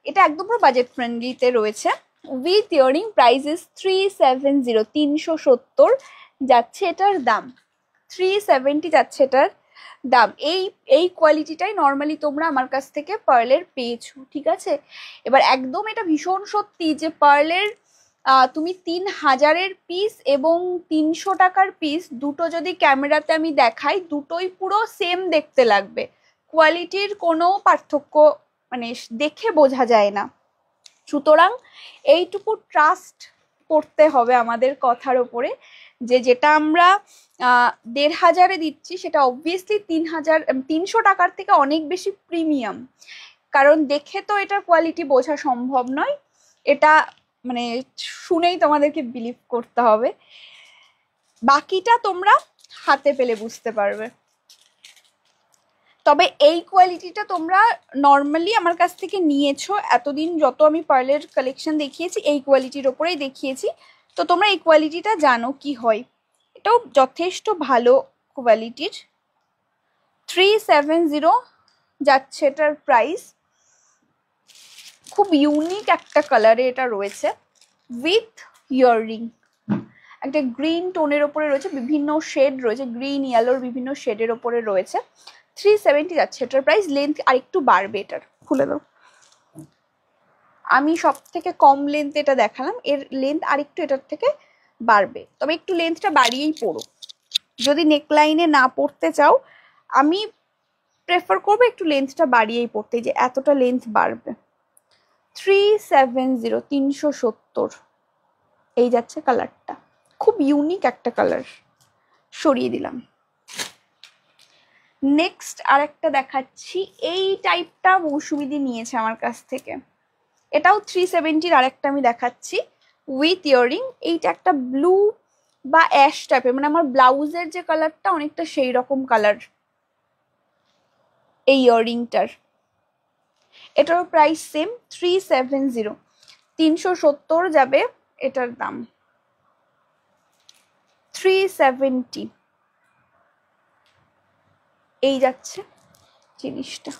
এটা একদম পুরো বাজেট ফ্রেন্ডলিতে রয়েছে। উইথ ইয়ারিং প্রাইস ইস 370, 370 যাচ্ছে এটার দাম, 370 যাচ্ছে এটার দাম। এই কোয়ালিটিটাই নর্মালি তোমরা আমার কাছ থেকে পার্লের পেয়েছো, ঠিক আছে। এবার একদম এটা ভীষণ সত্যি যে পার্লের তুমি 3000-এর পিস এবং 300 টাকার পিস দুটো যদি ক্যামেরাতে আমি দেখাই, দুটোই পুরো সেম দেখতে লাগবে, কোয়ালিটির কোনো পার্থক্য মানে দেখে বোঝা যায় না। সুতরাং এইটুকু ট্রাস্ট করতে হবে আমাদের কথার ওপরে যে যেটা আমরা 1500-এ দিচ্ছি সেটা অবভিয়াসলি 300 টাকার থেকে অনেক বেশি প্রিমিয়াম। কারণ দেখে তো এটার কোয়ালিটি বোঝা সম্ভব নয়, এটা মানে শুনেই তোমাদেরকে বিলিভ করতে হবে, বাকিটা তোমরা হাতে পেলে বুঝতে পারবে। তবে এই কোয়ালিটিটা তোমরা নর্মালি আমার কাছ থেকে নিয়েছো এতদিন, যত আমি পার্লের কালেকশন দেখিয়েছি এই কোয়ালিটির ওপরেই দেখিয়েছি, তো তোমরা এই কোয়ালিটিটা জানো কি হয়। এটাও যথেষ্ট ভালো কোয়ালিটির। 370 যাচ্ছে এটার প্রাইস। খুব ইউনিক একটা কালারে এটা রয়েছে, উইথ ইয়াররিং। একটা গ্রিন টোনের ওপরে রয়েছে, বিভিন্ন শেড রয়েছে, গ্রিন ইয়েলোর বিভিন্ন শেডের ওপরে রয়েছে। 370 যাচ্ছে এটার প্রাইস। লেন্থ আর একটু বাড়বে এটার, খুলে দাও। আমি সব থেকে কম লেন্থ এটা দেখালাম, এর লেন্থ আর একটু এটার থেকে বাড়বে, তবে একটু লেন্থটা বাড়িয়েই পড়ো। যদি নেকলাইনে না পড়তে চাও আমি প্রেফার করবো একটু লেন্থটা বাড়িয়েই পড়তে, যে এতটা লেন্থ বাড়বে। 370, 370 এই যাচ্ছে কালারটা, খুব ইউনিক একটা কালার, সরিয়ে দিলাম। নেক্সট আর একটা দেখাচ্ছি, এই টাইপটা মৌসুমিদি নিয়েছে আমার কাছ থেকে, এটাও 370-র আরেকটা আমি দেখাচ্ছি উইথ ইয়াররিং। এইটা একটা ব্লু বা অ্যাশ টাইপের, মানে আমার ব্লাউজের যে কালারটা অনেকটা সেই রকম কালার এই ইয়াররিংটার। এটারও প্রাইস সেম 370, 370 যাবে এটার দাম। 370 এই যাচ্ছে জিনিসটা,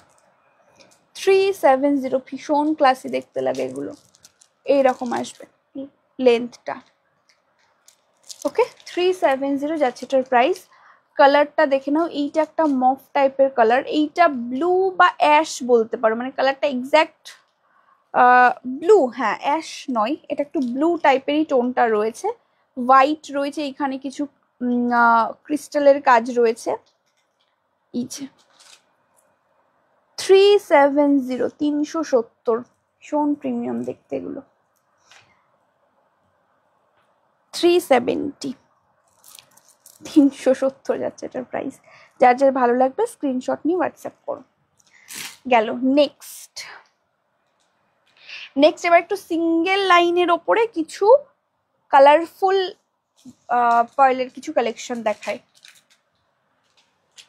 370 ভীষণ ক্লাসি দেখতে লাগে এগুলো, এইরকম আসবে লেন্থটা। ওকে, 370 যাচ্ছে এটার প্রাইস। কালারটা দেখে নাও, এইটা একটা মফ টাইপের কালার, এইটা ব্লু বা অ্যাশ বলতে পারো, মানে কালারটা এক্স্যাক্ট ব্লু, হ্যাঁ অ্যাশ নয়, এটা একটু ব্লু টাইপেরই টোনটা রয়েছে, হোয়াইট রয়েছে, এখানে কিছু ক্রিস্টালের কাজ রয়েছে। এই যে 370, 370 ভীষণ প্রিমিয়াম দেখতে এগুলো। 370, 370 যাচ্ছে এটার প্রাইস। যার যার ভালো লাগবে স্ক্রিনশট নিয়ে হোয়াটসঅ্যাপ করো। গেল নেক্সট এবার একটু সিঙ্গেল লাইনের ওপরে কিছু কালারফুল পার্লের কিছু কালেকশন দেখায়।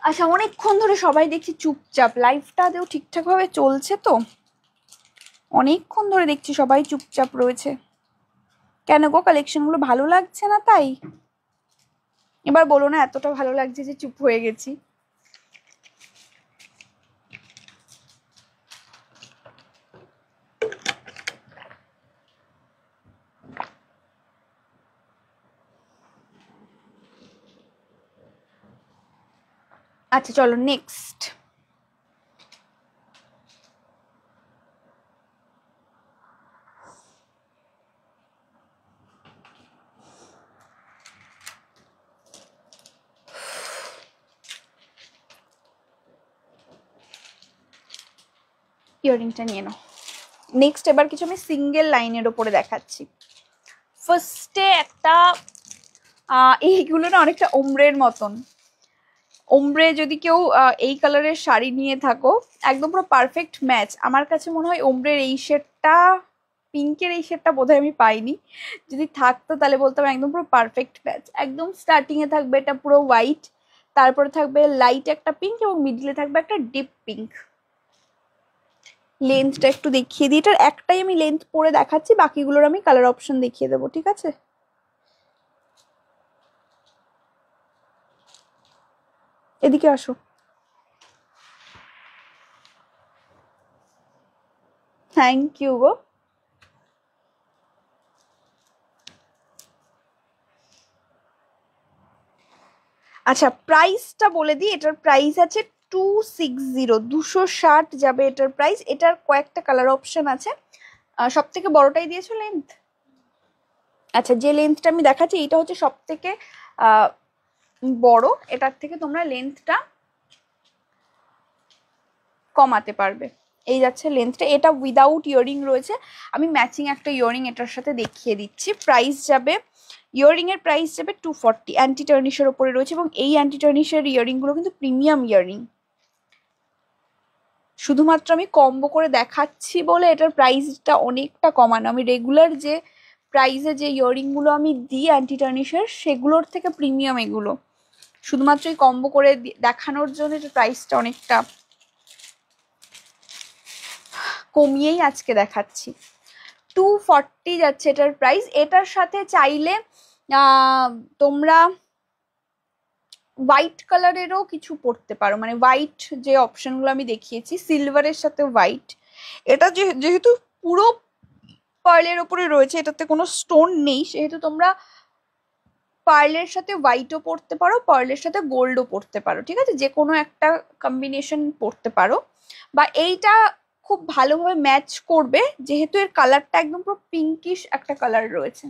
আচ্ছা, অনেকক্ষণ ধরে সবাই দেখছি চুপচাপ, লাইভটাতেও ঠিকঠাক ভাবে চলছে তো? অনেকক্ষণ ধরে দেখছি সবাই চুপচাপ রয়েছে, কেন গো কালেকশনগুলো ভালো লাগছে না তাই? এবার বলো না এতটা ভালো লাগছে যে চুপ হয়ে গেছি। আচ্ছা চলো নেক্সট। ইয়াররিংটা নিয়ে নাও। নেক্সট এবার কিছু আমি সিঙ্গেল লাইনের ওপরে দেখাচ্ছি। ফার্স্টে একটা এইগুলো না অনেকটা ওমরের মতন, ওমরে যদি কেউ এই কালারের শাড়ি নিয়ে থাকো একদম পুরো পারফেক্ট ম্যাচ। আমার কাছে মনে হয় ওমরের এই শেডটা পিঙ্কের এই শেডটা বোধহয় আমি পাইনি, যদি থাকতো তাহলে বলতাম একদম পুরো পারফেক্ট ম্যাচ। একদম স্টার্টিং এ থাকবে এটা পুরো হোয়াইট, তারপরে থাকবে লাইট একটা পিঙ্ক এবং মিডলে থাকবে একটা ডিপ পিঙ্ক। লেন্থটা একটু দেখিয়ে দিই, এটার একটাই আমি লেন্থ পরে দেখাচ্ছি, বাকিগুলোর আমি কালার অপশন দেখিয়ে দেবো, ঠিক আছে? এদিকে আসো। থ্যাংক ইউ গো। আচ্ছা প্রাইসটা বলে দিই, এটার প্রাইস আছে 260, 260 যাবে এটার প্রাইস। এটার কয়েকটা কালার অপশন আছে। সব থেকে বড়টাই দিয়েছো লেন্থ? আচ্ছা যে লেন্থটা আমি দেখাচ্ছি এটা হচ্ছে সব থেকে বড়, এটার থেকে তোমরা লেন্থটা কমাতে পারবে। এই যাচ্ছে লেন্থটা, এটা উইদাউট ইয়ারিং রয়েছে, আমি ম্যাচিং একটা ইয়ারিং এটার সাথে দেখিয়ে দিচ্ছি। প্রাইস যাবে, ইয়ারিং এর প্রাইস যাবে 240, অ্যান্টি টার্নিশের ওপরে রয়েছে এবং এই অ্যান্টি টার্নিশের ইয়ারিং গুলো কিন্তু প্রিমিয়াম ইয়ারিং। শুধুমাত্র আমি কম্বো করে দেখাচ্ছি বলে এটার প্রাইসটা অনেকটা কমানো। আমি রেগুলার যে প্রাইসে যে ইয়ারিং গুলো আমি দিই অ্যান্টি টার্নিশের সেগুলোর থেকে প্রিমিয়াম এগুলো, শুধুমাত্র এই কম্বো করে দেখানোর জন্য এটার প্রাইসটা অনেকটা কমিয়েই আজকে দেখাচ্ছি। 240 যাচ্ছে এটার প্রাইস। এটার সাথে চাইলে তোমরা হোয়াইট কালারেরও কিছু পড়তে পারো, মানে হোয়াইট যে অপশনগুলো আমি দেখিয়েছি সিলভারের সাথে হোয়াইট, এটা যেহেতু পুরো পার্লের ওপরে রয়েছে, এটাতে কোনো স্টোন নেই, সেহেতু তোমরা পার্লের সাথে হোয়াইটও পড়তে পারো, পার্লের সাথে গোল্ডও পড়তে পারো, ঠিক আছে? যে কোনো একটা কম্বিনেশন পড়তে পারো। বা এইটা খুব ভালোভাবে ম্যাচ করবে যেহেতু এর কালারটা একদম পুরো পিঙ্কিশ একটা কালার রয়েছে,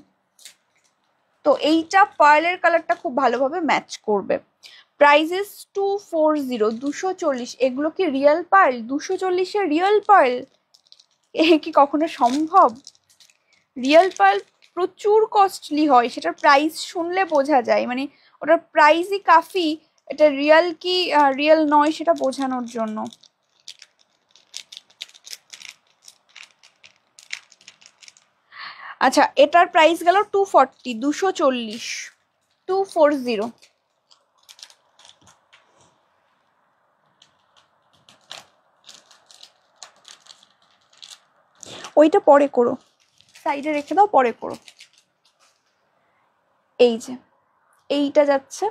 তো এইটা পার্লের কালারটা খুব ভালোভাবে ম্যাচ করবে। প্রাইসেস 240, 240। এগুলো কি রিয়েল পার্ল? 240-এ রিয়েল পার্ল এ কি কখনো সম্ভব? রিয়েল পার্ল প্রচুর কস্টলি হয়, সেটার প্রাইস শুনলে বোঝা যায়, মানে ওটার প্রাইসই কাফি এটা রিয়েল কি রিয়েল নয় সেটা বোঝানোর জন্য। আচ্ছা এটার প্রাইস গেল 240, 240, 240। ওইটা পরে করো, সাইডে রেখে দাও, পরে করো। এই যে এইটা যাচ্ছে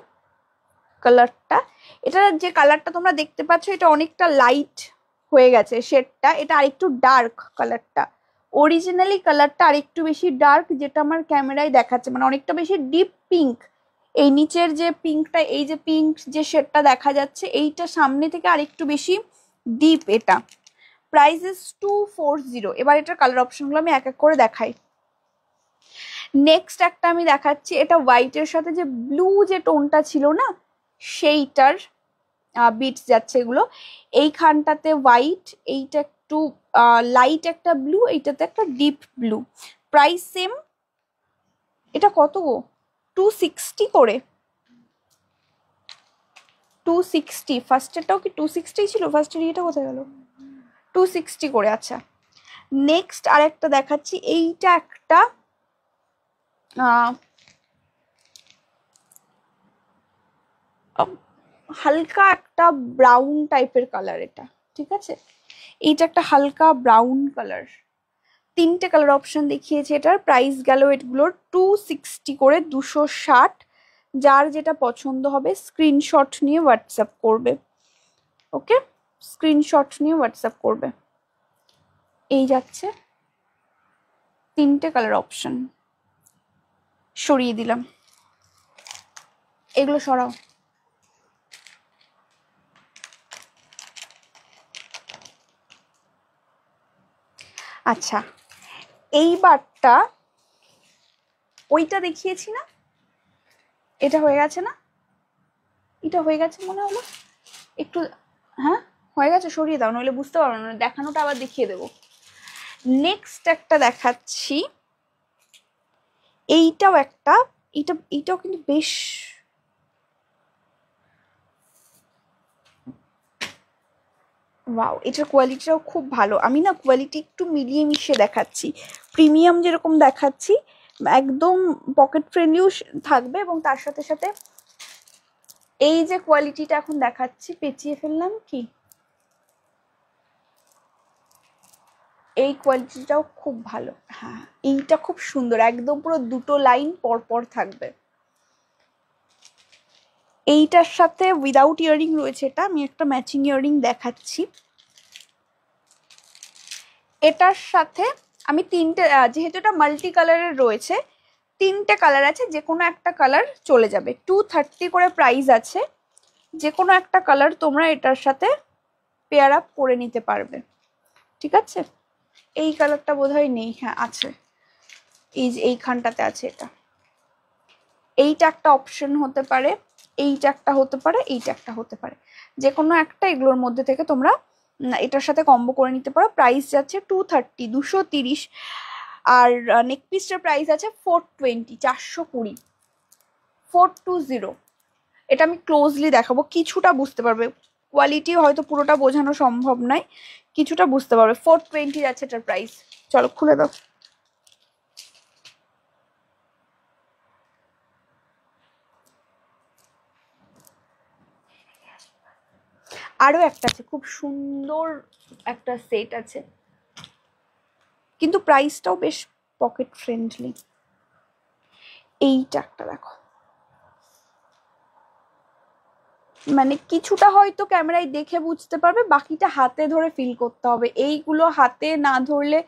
কালারটা, এটা যে কালারটা তোমরা দেখতে পাচ্ছ এটা অনেকটা লাইট হয়ে গেছে শেডটা, এটা আরেকটু ডার্ক কালারটা। অরিজিনালি কালারটা আরেকটু বেশি ডার্ক, যেটা আমার ক্যামেরায় দেখাচ্ছে মানে অনেকটা বেশি ডিপ পিঙ্ক। এই নিচের যে পিঙ্কটা, এই যে পিঙ্ক যে শেডটা দেখা যাচ্ছে এইটা সামনে থেকে আরেকটু বেশি ডিপ এটা। Price is 240। এবার এটার কালার অপশনগুলো আমি এক এক করে দেখাই। নেক্সট একটা আমি দেখাচ্ছি, এটা হোয়াইটের সাথে যে ব্লু যে টোনটা ছিল না সেইটার বিটস যাচ্ছে এগুলো। এইখানটাতে হোয়াইট, এইটা একটু লাইট একটা ব্লু, এইটাতে একটা ডিপ ব্লু। Price same. এটা কত গো? 260 করে। 260। ফার্স্টেরটাও কি 260 ছিল? ফার্স্টের ইয়েটা কোথায় গেল? 260 করে। আচ্ছা নেক্সট আরেকটা দেখাচ্ছি, এইটা একটা হালকা একটা ব্রাউন টাইপের কালার এটা, ঠিক আছে? এইটা একটা হালকা ব্রাউন কালার। তিনটে কালার অপশন দেখিয়েছে, এটার প্রাইস গেল এগুলোর 260 করে, 260। যার যেটা পছন্দ হবে স্ক্রিনশট নিয়ে হোয়াটসঅ্যাপ করবে, ওকে? স্ক্রিনশট নিয়ে হোয়াটসঅ্যাপ করবে। এই যাচ্ছে তিনটে কালার অপশন, সরিয়ে দিলাম, এগুলো সরাও। আচ্ছা এইবারটা ওইটা দেখিয়েছি না, এটা হয়ে গেছে না? এটা হয়ে গেছে মনে হলো একটু, হ্যাঁ হয়ে গেছে, সরিয়ে দাও নইলে বুঝতে পারবো না, দেখানোটা আবার দেখিয়ে দেবো। নেক্সট একটা দেখাচ্ছি, এইটাও একটা, এইটাও কিন্তু বেশ ওয়াও, এটার কোয়ালিটিটাও খুব ভালো। আমি না কোয়ালিটি একটু মিলিয়ে মিশিয়ে দেখাচ্ছি, প্রিমিয়াম যেরকম দেখাচ্ছি একদম পকেট ফ্রেন্ডলিও থাকবে, এবং তার সাথে সাথে এই যে কোয়ালিটিটা এখন দেখাচ্ছি, পেঁচিয়ে ফেললাম কি, এই কোয়ালিটিটাও খুব ভালো। হ্যাঁ, এইটা খুব সুন্দর, একদম পুরো দুটো লাইন পর পর থাকবে। এইটার সাথে উইদাউট ইয়াররিং রয়েছে, এটা আমি একটা ম্যাচিং ইয়াররিং দেখাচ্ছি। এটার সাথে আমি তিনটে, যেহেতু এটা মাল্টি কালারের রয়েছে, তিনটে কালার আছে, যে কোনো একটা কালার চলে যাবে। 230 করে প্রাইস আছে, যে কোনো একটা কালার তোমরা এটার সাথে পেয়ার আপ করে নিতে পারবে, ঠিক আছে। এই কালারটা বোধহয় নেই, হ্যাঁ আছে, এই যে এইখানটাতে আছে। এটা এইটা একটা অপশন হতে পারে, এইটা একটা হতে পারে, এইটা একটা হতে পারে, যে কোনো একটা এগুলোর মধ্যে থেকে তোমরা এটার সাথে কম্বো করে নিতে পারো। প্রাইস যাচ্ছে 230, 230। আর নেক পিসটার প্রাইস আছে 420, 420, 420। এটা আমি ক্লোজলি দেখাবো, কিছুটা বুঝতে পারবে, কোয়ালিটি হয়তো পুরোটা বোঝানো সম্ভব নয়, কিছুটা বুঝতে পারবে। 420 যাচ্ছে এটার প্রাইস। চলো খুলে দাও। আরো একটা আছে, খুব সুন্দর একটা সেট আছে, কিন্তু প্রাইসটাও বেশ পকেট ফ্রেন্ডলি। এইটা একটা দেখো, মানে কিছুটা হয়তো ক্যামেরায় দেখে বুঝতে পারবে, বাকিটা হাতে ধরে ফিল করতে হবে। এইগুলো হাতে না ধরলে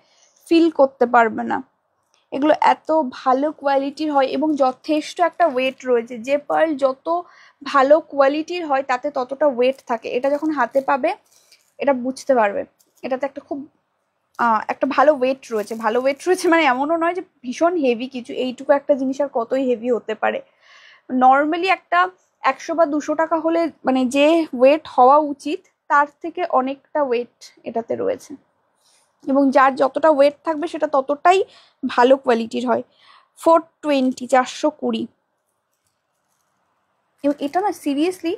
ফিল করতে পারবে না। এগুলো এত ভালো কোয়ালিটির হয় এবং যথেষ্ট একটা ওয়েট রয়েছে। যে পার্ল যত ভালো কোয়ালিটির হয় তাতে ততটা ওয়েট থাকে। এটা যখন হাতে পাবে এটা বুঝতে পারবে, এটাতে একটা খুব একটা ভালো ওয়েট রয়েছে। ভালো ওয়েট রয়েছে মানে এমনও নয় যে ভীষণ হেভি কিছু, এইটুকু একটা জিনিস আর কতই হেভি হতে পারে। নর্মালি একটা 100 বা 200 টাকা হলে মানে যে ওয়েট হওয়া উচিত তার থেকে অনেকটা ওয়েট এটাতে রয়েছে, এবং যার যতটা ওয়েট থাকবে সেটা ততটাই ভালো কোয়ালিটির হয়। 420, 420। এবং এটা না সিরিয়াসলি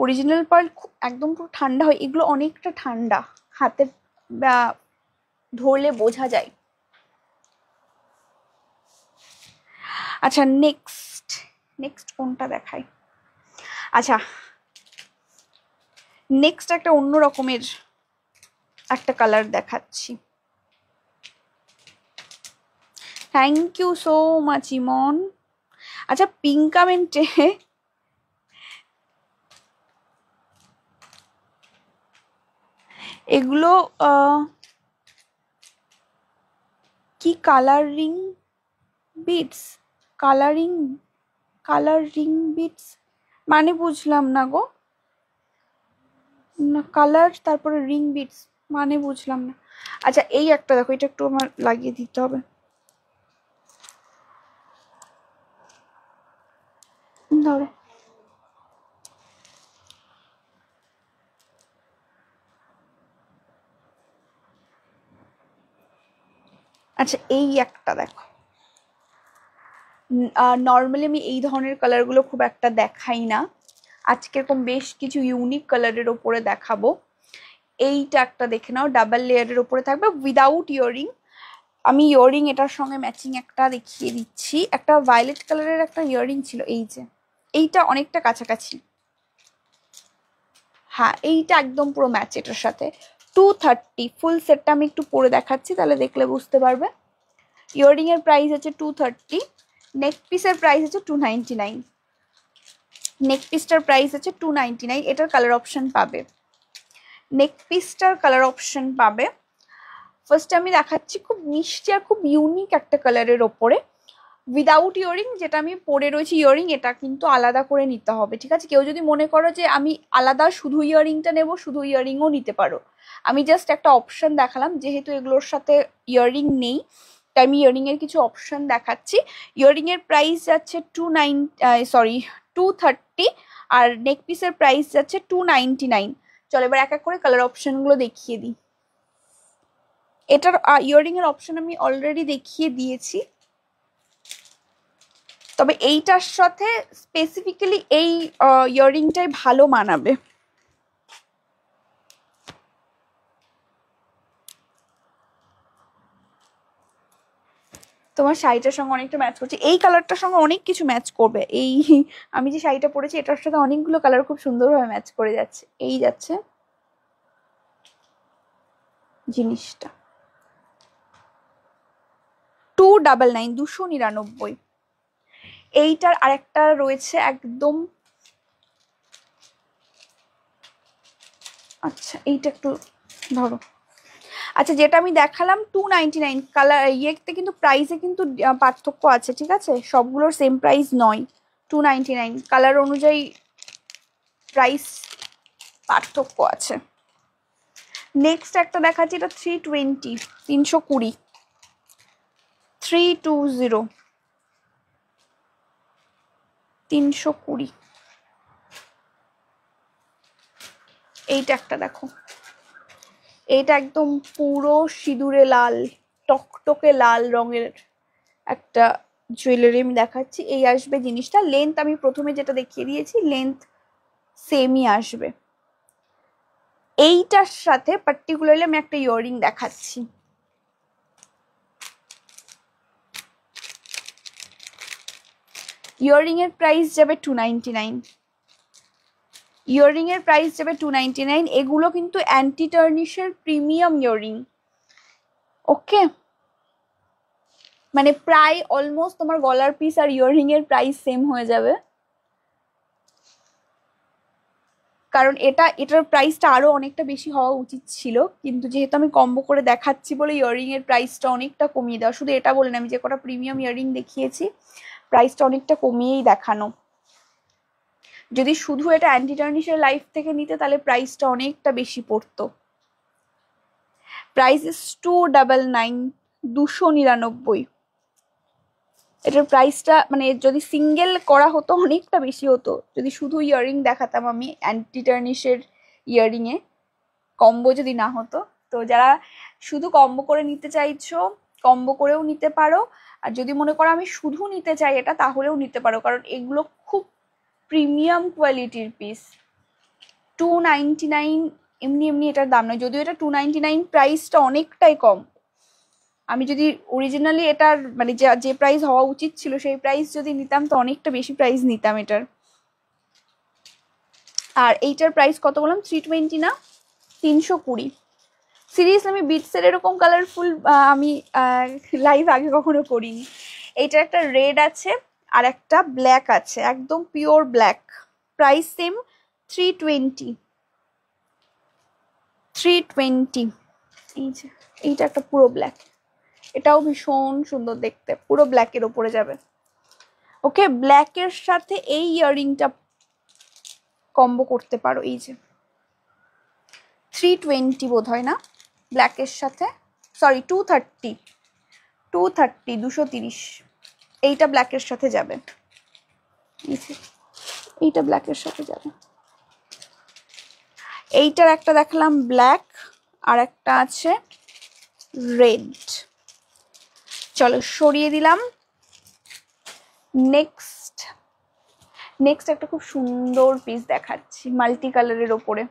অরিজিনাল পার্ল খুব একদম পুরো ঠান্ডা হয়, এগুলো অনেকটা ঠান্ডা, হাতে ধরলে বোঝা যায়। আচ্ছা নেক্সট কোনটা দেখাই? আচ্ছা নেক্সট একটা অন্য রকমের একটা কালার দেখাচ্ছি। থ্যাংক ইউ সো মাচ ইমন। আচ্ছা পিঙ্ক কমেন্টে এগুলো কি কালারিং বিটস? কালারিং বিটস মানে বুঝলাম না গো, না কালার তারপরে রিং বিটস মানে বুঝলাম না। আচ্ছা এই একটা দেখো, এটা একটু আমার লাগিয়ে দিতে হবে। ধরো আচ্ছা এই একটা দেখো, নর্মালি আমি এই ধরনের কালারগুলো খুব একটা দেখাই না, আজকে এরকম বেশ কিছু ইউনিক কালারের ওপরে দেখাবো। এইটা একটা দেখে নাও, ডাবল লেয়ারের ওপরে থাকবে উইদাউট ইয়াররিং। আমি ইয়াররিং এটার সঙ্গে ম্যাচিং একটা দেখিয়ে দিচ্ছি। একটা ভায়োলেট কালারের একটা ইয়াররিং ছিল, এই যে এইটা অনেকটা কাছাকাছি। হ্যাঁ এইটা একদম পুরো ম্যাচ এটার সাথে। 230 ফুল সেটটা আমি একটু পরে দেখাচ্ছি, তাহলে দেখলে বুঝতে পারবে। ইয়াররিং এর প্রাইস আছে 230, নেক পিসের প্রাইস আছে 299। নেক পিসটার প্রাইস আছে 299। এটার কালার অপশন পাবে, নেক পিসটার কালার অপশন পাবে। ফার্স্টে আমি দেখাচ্ছি খুব মিষ্টি আর খুব ইউনিক একটা কালারের ওপরে উইদাউট ইয়াররিং, যেটা আমি পরে রয়েছি ইয়াররিং, এটা কিন্তু আলাদা করে নিতে হবে, ঠিক আছে। কেউ যদি মনে করো যে আমি আলাদা শুধু ইয়াররিংটা নেব, শুধু ইয়াররিংও নিতে পারো। আমি জাস্ট একটা অপশন দেখালাম, যেহেতু এগুলোর সাথে ইয়াররিং নেই তাই আমি ইয়াররিং এর কিছু অপশন দেখাচ্ছি। ইয়াররিং এর প্রাইস যাচ্ছে 230, আর নেক পিসের প্রাইস যাচ্ছে 299। চলো এবার এক এক করে কালার অপশন গুলো দেখিয়ে দিই। এটার ইয়াররিং এর অপশন আমি অলরেডি দেখিয়ে দিয়েছি, তবে এইটার সাথে স্পেসিফিক্যালি এই ইয়াররিংটাই ভালো মানাবে। তোমার শাড়িটার সঙ্গে অনেকটা ম্যাচ করছে, এই কালারটার সঙ্গে অনেক কিছু ম্যাচ করবে। এই আমি যে শাড়িটা পরেছি এটার সাথে অনেকগুলো কালার খুব সুন্দরভাবে ম্যাচ করে যাচ্ছে। এই যাচ্ছে জিনিসটা 299, 299। এইটার আরেকটা রয়েছে একদম, আচ্ছা এইটা একটু ধরো। আচ্ছা যেটা আমি দেখালাম 299 কালার, ইয়েতে কিন্তু প্রাইসে কিন্তু পার্থক্য আছে, ঠিক আছে, সবগুলোর সেম প্রাইস নয়। 299 কালার অনুযায়ী প্রাইস পার্থক্য আছে। নেক্সট একটা দেখাচ্ছি, এটা 320, 320, 320, 320। এইটা একটা দেখো, এইটা একদম পুরো সিঁদুরে লাল, টকটকে লাল রঙের একটা জুয়েলারি আমি দেখাচ্ছি। এই আসবে জিনিসটা, লেন্থ আমি প্রথমে যেটা দেখিয়ে দিয়েছি লেন্থ সেমই আসবে। এইটার সাথে পার্টিকুলারলি আমি একটা ইয়াররিং দেখাচ্ছি। ইয়াররিং এর প্রাইস যাবে 299, ইয়াররিং এর প্রাইস যাবে 299। এগুলো কিন্তু অ্যান্টি টার্নিশের প্রিমিয়াম ইয়াররিং, ওকে, মানে প্রায় অলমোস্ট তোমার গলার পিস আর ইয়াররিং এর প্রাইস সেম হয়ে যাবে। কারণ এটার প্রাইসটা আরো অনেকটা বেশি হওয়া উচিত ছিল, কিন্তু যেহেতু আমি কম্বো করে দেখাচ্ছি বলে ইয়াররিং এর প্রাইসটা অনেকটা কমিয়ে দেওয়া। শুধু এটা বলে না, আমি যে কটা প্রিমিয়াম ইয়াররিং দেখিয়েছি প্রাইসটা অনেকটা কমিয়েই দেখানো। যদি শুধু এটা অ্যান্টি টার্নিশের লাইফ থেকে নিতে তাহলে প্রাইসটা অনেকটা বেশি পড়তো। Price is 299, 299। এটার প্রাইসটা মানে যদি সিঙ্গেল করা হতো অনেকটা বেশি হতো, যদি শুধু ইয়াররিং দেখাতাম আমি অ্যান্টি টার্নিশের ইয়াররিং এ, কম্বো যদি না হতো। তো যারা শুধু কম্বো করে নিতে চাইছো কম্বো করেও নিতে পারো, আর যদি মনে করো আমি শুধু নিতে চাই এটা তাহলেও নিতে পারো, কারণ এগুলো খুব প্রিমিয়াম কোয়ালিটির পিস। 299 এমনি এমনি এটার দাম নয়, যদিও এটা 299 প্রাইসটা অনেকটাই কম। আমি যদি অরিজিনালি এটার মানে যে প্রাইস হওয়া উচিত ছিল সেই প্রাইস যদি নিতাম তো অনেকটা বেশি প্রাইস নিতাম এটার। আর এইটার প্রাইস কত বললাম, 320 না 320। সিরিয়াসলি আমি বিটসের এরকম কালারফুল আমি লাইভ আগে কখনো করিনি। এইটার একটা রেড আছে আর একটা ব্ল্যাক আছে, একদম পিওর ব্ল্যাক, প্রাইস সেম 320, 320। এই যে এইটা একটা পুরো ব্ল্যাক, এটাও ভীষণ সুন্দর দেখতে, পুরো ব্ল্যাকের ওপরে যাবে। ওকে, ব্ল্যাকের সাথে এই ইয়াররিংটা কম্বো করতে পারো। এই যে 320 বোধ হয় না, ব্ল্যাকের সাথে, সরি 230, 230, 230। এইটা ব্ল্যাকের সাথে যাবে, এইটা ব্ল্যাকের সাথে যাবে। এইটার একটা দেখালাম ব্ল্যাক, আর একটা আছে রেড। চলো সরিয়ে দিলাম। নেক্সট একটা খুব সুন্দর পিস দেখাচ্ছি মাল্টি কালারের ওপরে।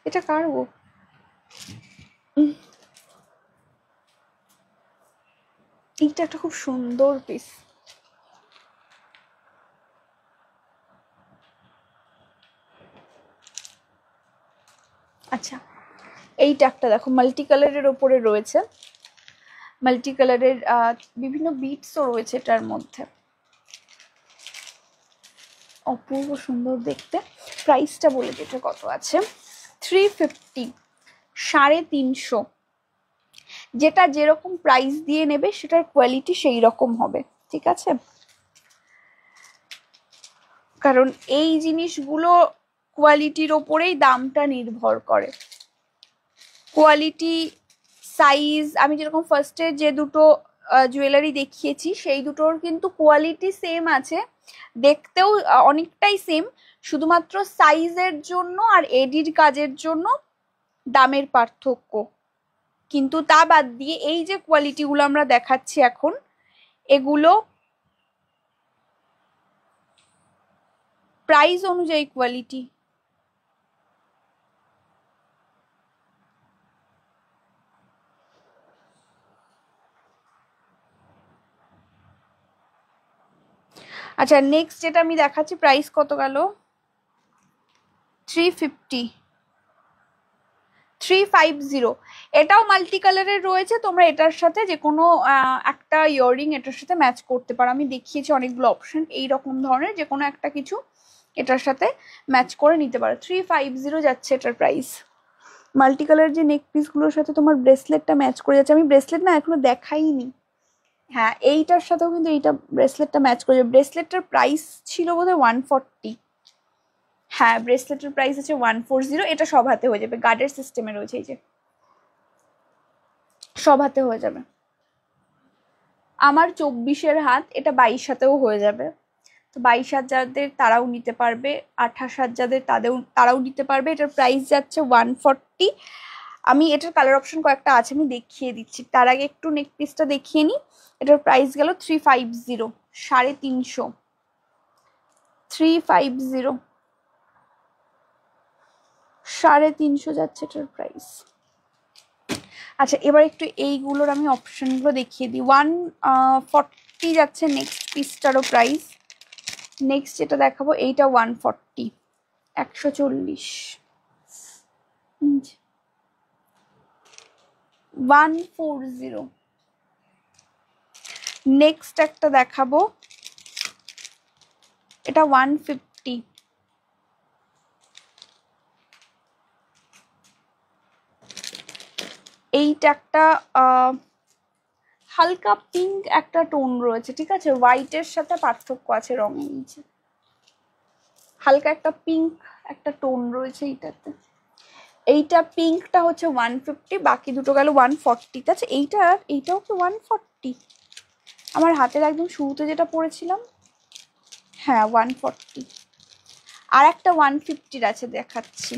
এটা কার গো? এইটা একটা খুব সুন্দর পিস। আচ্ছা এইটা একটা দেখো মাল্টি কালারের ওপরে রয়েছে, মাল্টি কালারের বিভিন্ন বিটসও রয়েছে এটার মধ্যে, অপূর্ব সুন্দর দেখতে। প্রাইসটা বলে দিতে কত আছে, 350, 350। যেটা যেরকম প্রাইস দিয়ে নেবে সেটার কোয়ালিটি সেই রকম হবে, ঠিক আছে, কারণ এই জিনিসগুলো কোয়ালিটির ওপরেই দামটা নির্ভর করে। কোয়ালিটি, সাইজ, আমি যেরকম ফার্স্টে যে দুটো জুয়েলারি দেখিয়েছি সেই দুটোর কিন্তু কোয়ালিটি সেম আছে, দেখতেও অনেকটাই সেম, শুধুমাত্র সাইজের জন্য আর এডির কাজের জন্য দামের পার্থক্য। কিন্তু তা বাদ দিয়ে এই যে কোয়ালিটিগুলো আমরা দেখাচ্ছি এখন, এগুলো প্রাইস অনুযায়ী কোয়ালিটি। আচ্ছা নেক্সট যেটা আমি দেখাচ্ছি, প্রাইস কত গেল, 350, এটাও মাল্টি কালারের রয়েছে। তোমরা এটার সাথে যে কোনো একটা ইয়াররিং এটার সাথে ম্যাচ করতে পারো। আমি দেখিয়েছি অনেকগুলো অপশন এইরকম ধরনের, যে কোনো একটা কিছু এটার সাথে ম্যাচ করে নিতে পারো। 350 যাচ্ছে এটার প্রাইস। মাল্টি কালার যে নেক পিসগুলোর সাথে তোমার ব্রেসলেটটা ম্যাচ করে যাচ্ছে। আমি ব্রেসলেট না এখনো দেখাইনি। হ্যাঁ এইটার সাথেও কিন্তু এইটা ব্রেসলেটটা ম্যাচ করে যাবে। ব্রেসলেটটার প্রাইস ছিল বোধহয় 140। হ্যাঁ ব্রেসলেটের প্রাইস আছে 140। এটা সব হাতে হয়ে যাবে, গার্ডের সিস্টেমে রয়েছে, এই যে সব হাতে হয়ে যাবে। আমার 24-এর হাত, এটা 22 হাতেও হয়ে যাবে। তো 22 হাত যাদের তারাও নিতে পারবে, 28 হাত যাদের তারাও নিতে পারবে। এটার প্রাইস যাচ্ছে 140। আমি এটার কালার অপশন কয়েকটা আছে, আমি দেখিয়ে দিচ্ছি। তার আগে একটু নেক পিসটা দেখিয়ে নিই। এটার প্রাইস গেল 350, 350, 350, 350 যাচ্ছে এটার প্রাইস। আচ্ছা এবার একটু এইগুলোর আমি অপশনগুলো দেখিয়ে দিই। 140 যাচ্ছে নেক্সট পিসটারও প্রাইস। নেক্সট যেটা দেখাবো এইটা 140, 140, 140। নেক্সট একটা দেখাবো, এটা 150। এইটা একটা হালকা পিঙ্ক একটা টোন রয়েছে, ঠিক আছে, হোয়াইটের সাথে পার্থক্য আছে রঙের নিচে। হালকা একটা পিঙ্ক একটা টোন রয়েছে এইটাতে। এইটা পিঙ্কটা হচ্ছে 150, বাকি দুটো গেল 140। আছে এইটাও কি 140? আমার হাতের একদম শুরুতে যেটা পরেছিলাম, হ্যাঁ 140। আর একটা 150 আছে দেখাচ্ছি।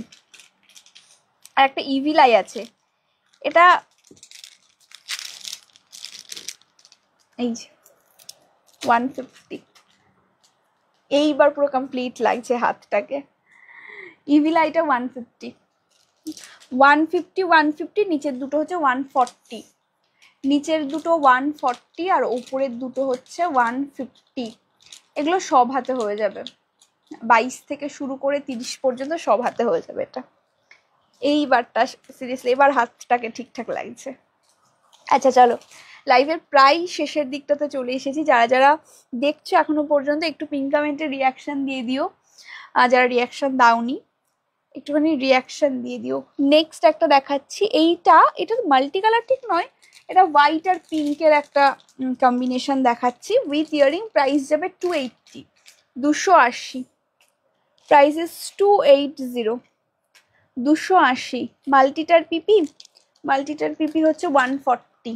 আর একটা ইভিলাই আছে, এটা এই যে 150। এইবার পুরো কমপ্লিট লাগছে হাতটাকে। ইভিলাইটা 150, 150, 150। নিচের দুটো হচ্ছে 140, নিচের দুটো 140 আর উপরের দুটো হচ্ছে 150। এগুলো সব হাতে হয়ে যাবে, 22 থেকে শুরু করে 30 পর্যন্ত সব হাতে হয়ে যাবে এটা। এইবারটা সিরিয়াসলি এবার হাতটাকে ঠিকঠাক লাগছে। আচ্ছা চলো লাইভের প্রায় শেষের দিকটাতে চলে এসেছি। যারা যারা দেখছো এখনো পর্যন্ত একটু পিন কমেন্টে রিয়াকশন দিয়ে দিও। যারা রিয়াকশন দাওনি একটুখানি রিয়াকশন দিয়ে দিও। নেক্সট একটা দেখাচ্ছি, এটা মাল্টি কালার ঠিক নয়, এটা হোয়াইট আর পিঙ্কের একটা কম্বিনেশন দেখাচ্ছি উইথ ইয়ারিং। প্রাইস যাবে 280, 280। Price is 280, 280। মাল্টিটার পিপি হচ্ছে 140।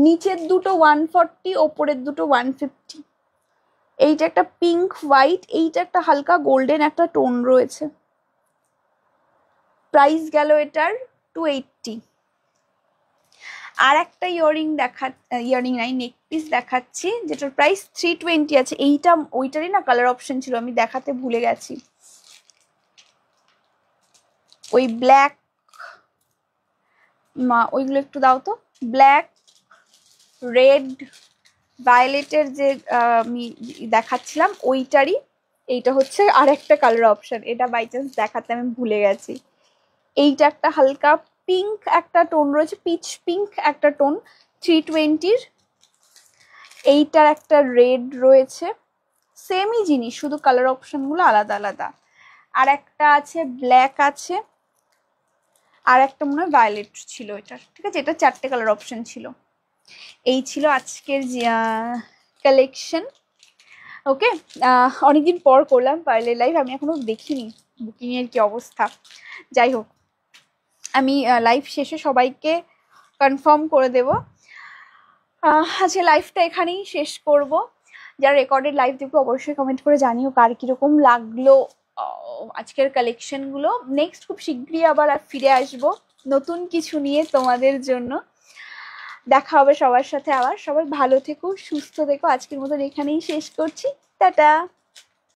নিচের দুটো 140, ওপরের দুটো 150। এইটা একটা পিঙ্ক হোয়াইট, এইটা একটা হালকা গোল্ডেন একটা টোন রয়েছে। প্রাইস গেল এটার 280। আর একটা ইয়ারিং নাই নেক পিস দেখাচ্ছি, যেটার প্রাইস 320 আছে। এইটা ওইটারই না কালার অপশন ছিল, আমি দেখাতে ভুলে গেছি। ওই ব্ল্যাক, ওইগুলো একটু দাও তো। ব্ল্যাক, রেড, ভায়োলেটের যে আমি দেখাচ্ছিলাম ওইটারই এইটা হচ্ছে আর একটা কালার অপশন। এটা বাই চান্স দেখাতে আমি ভুলে গেছি। এইটা একটা হালকা পিঙ্ক একটা টোন রয়েছে, পিচ পিঙ্ক একটা টোন, 320-র। এইটার একটা রেড রয়েছে, সেমই জিনিস, শুধু কালার অপশনগুলো আলাদা আলাদা। আর একটা আছে ব্ল্যাক আছে, আর একটা মনে হয় ভায়োলেট ছিল এটার, ঠিক আছে। এটা 4টে কালার অপশন ছিল। এই ছিল আজকের কালেকশন। ওকে, অনেকদিন পর করলাম পার্লার লাইভ, আমি এখনো দেখিনি বুকিং এর কি অবস্থা। যাই হোক, আমি লাইভ শেষে সবাইকে কনফার্ম করে দেব। আজকে লাইভটা এখানেই শেষ করব। যারা রেকর্ডেড লাইভ দেখবো অবশ্যই কমেন্ট করে জানিও কার কিরকম লাগলো আজকের কালেকশনগুলো। নেক্সট খুব শীঘ্রই আবার ফিরে আসবো নতুন কিছু নিয়ে তোমাদের জন্য। দেখা হবে সবার সাথে আবার। সবাই ভালো থেকো, সুস্থ থেকো। আজকের মতন এখানেই শেষ করছি, টাটা।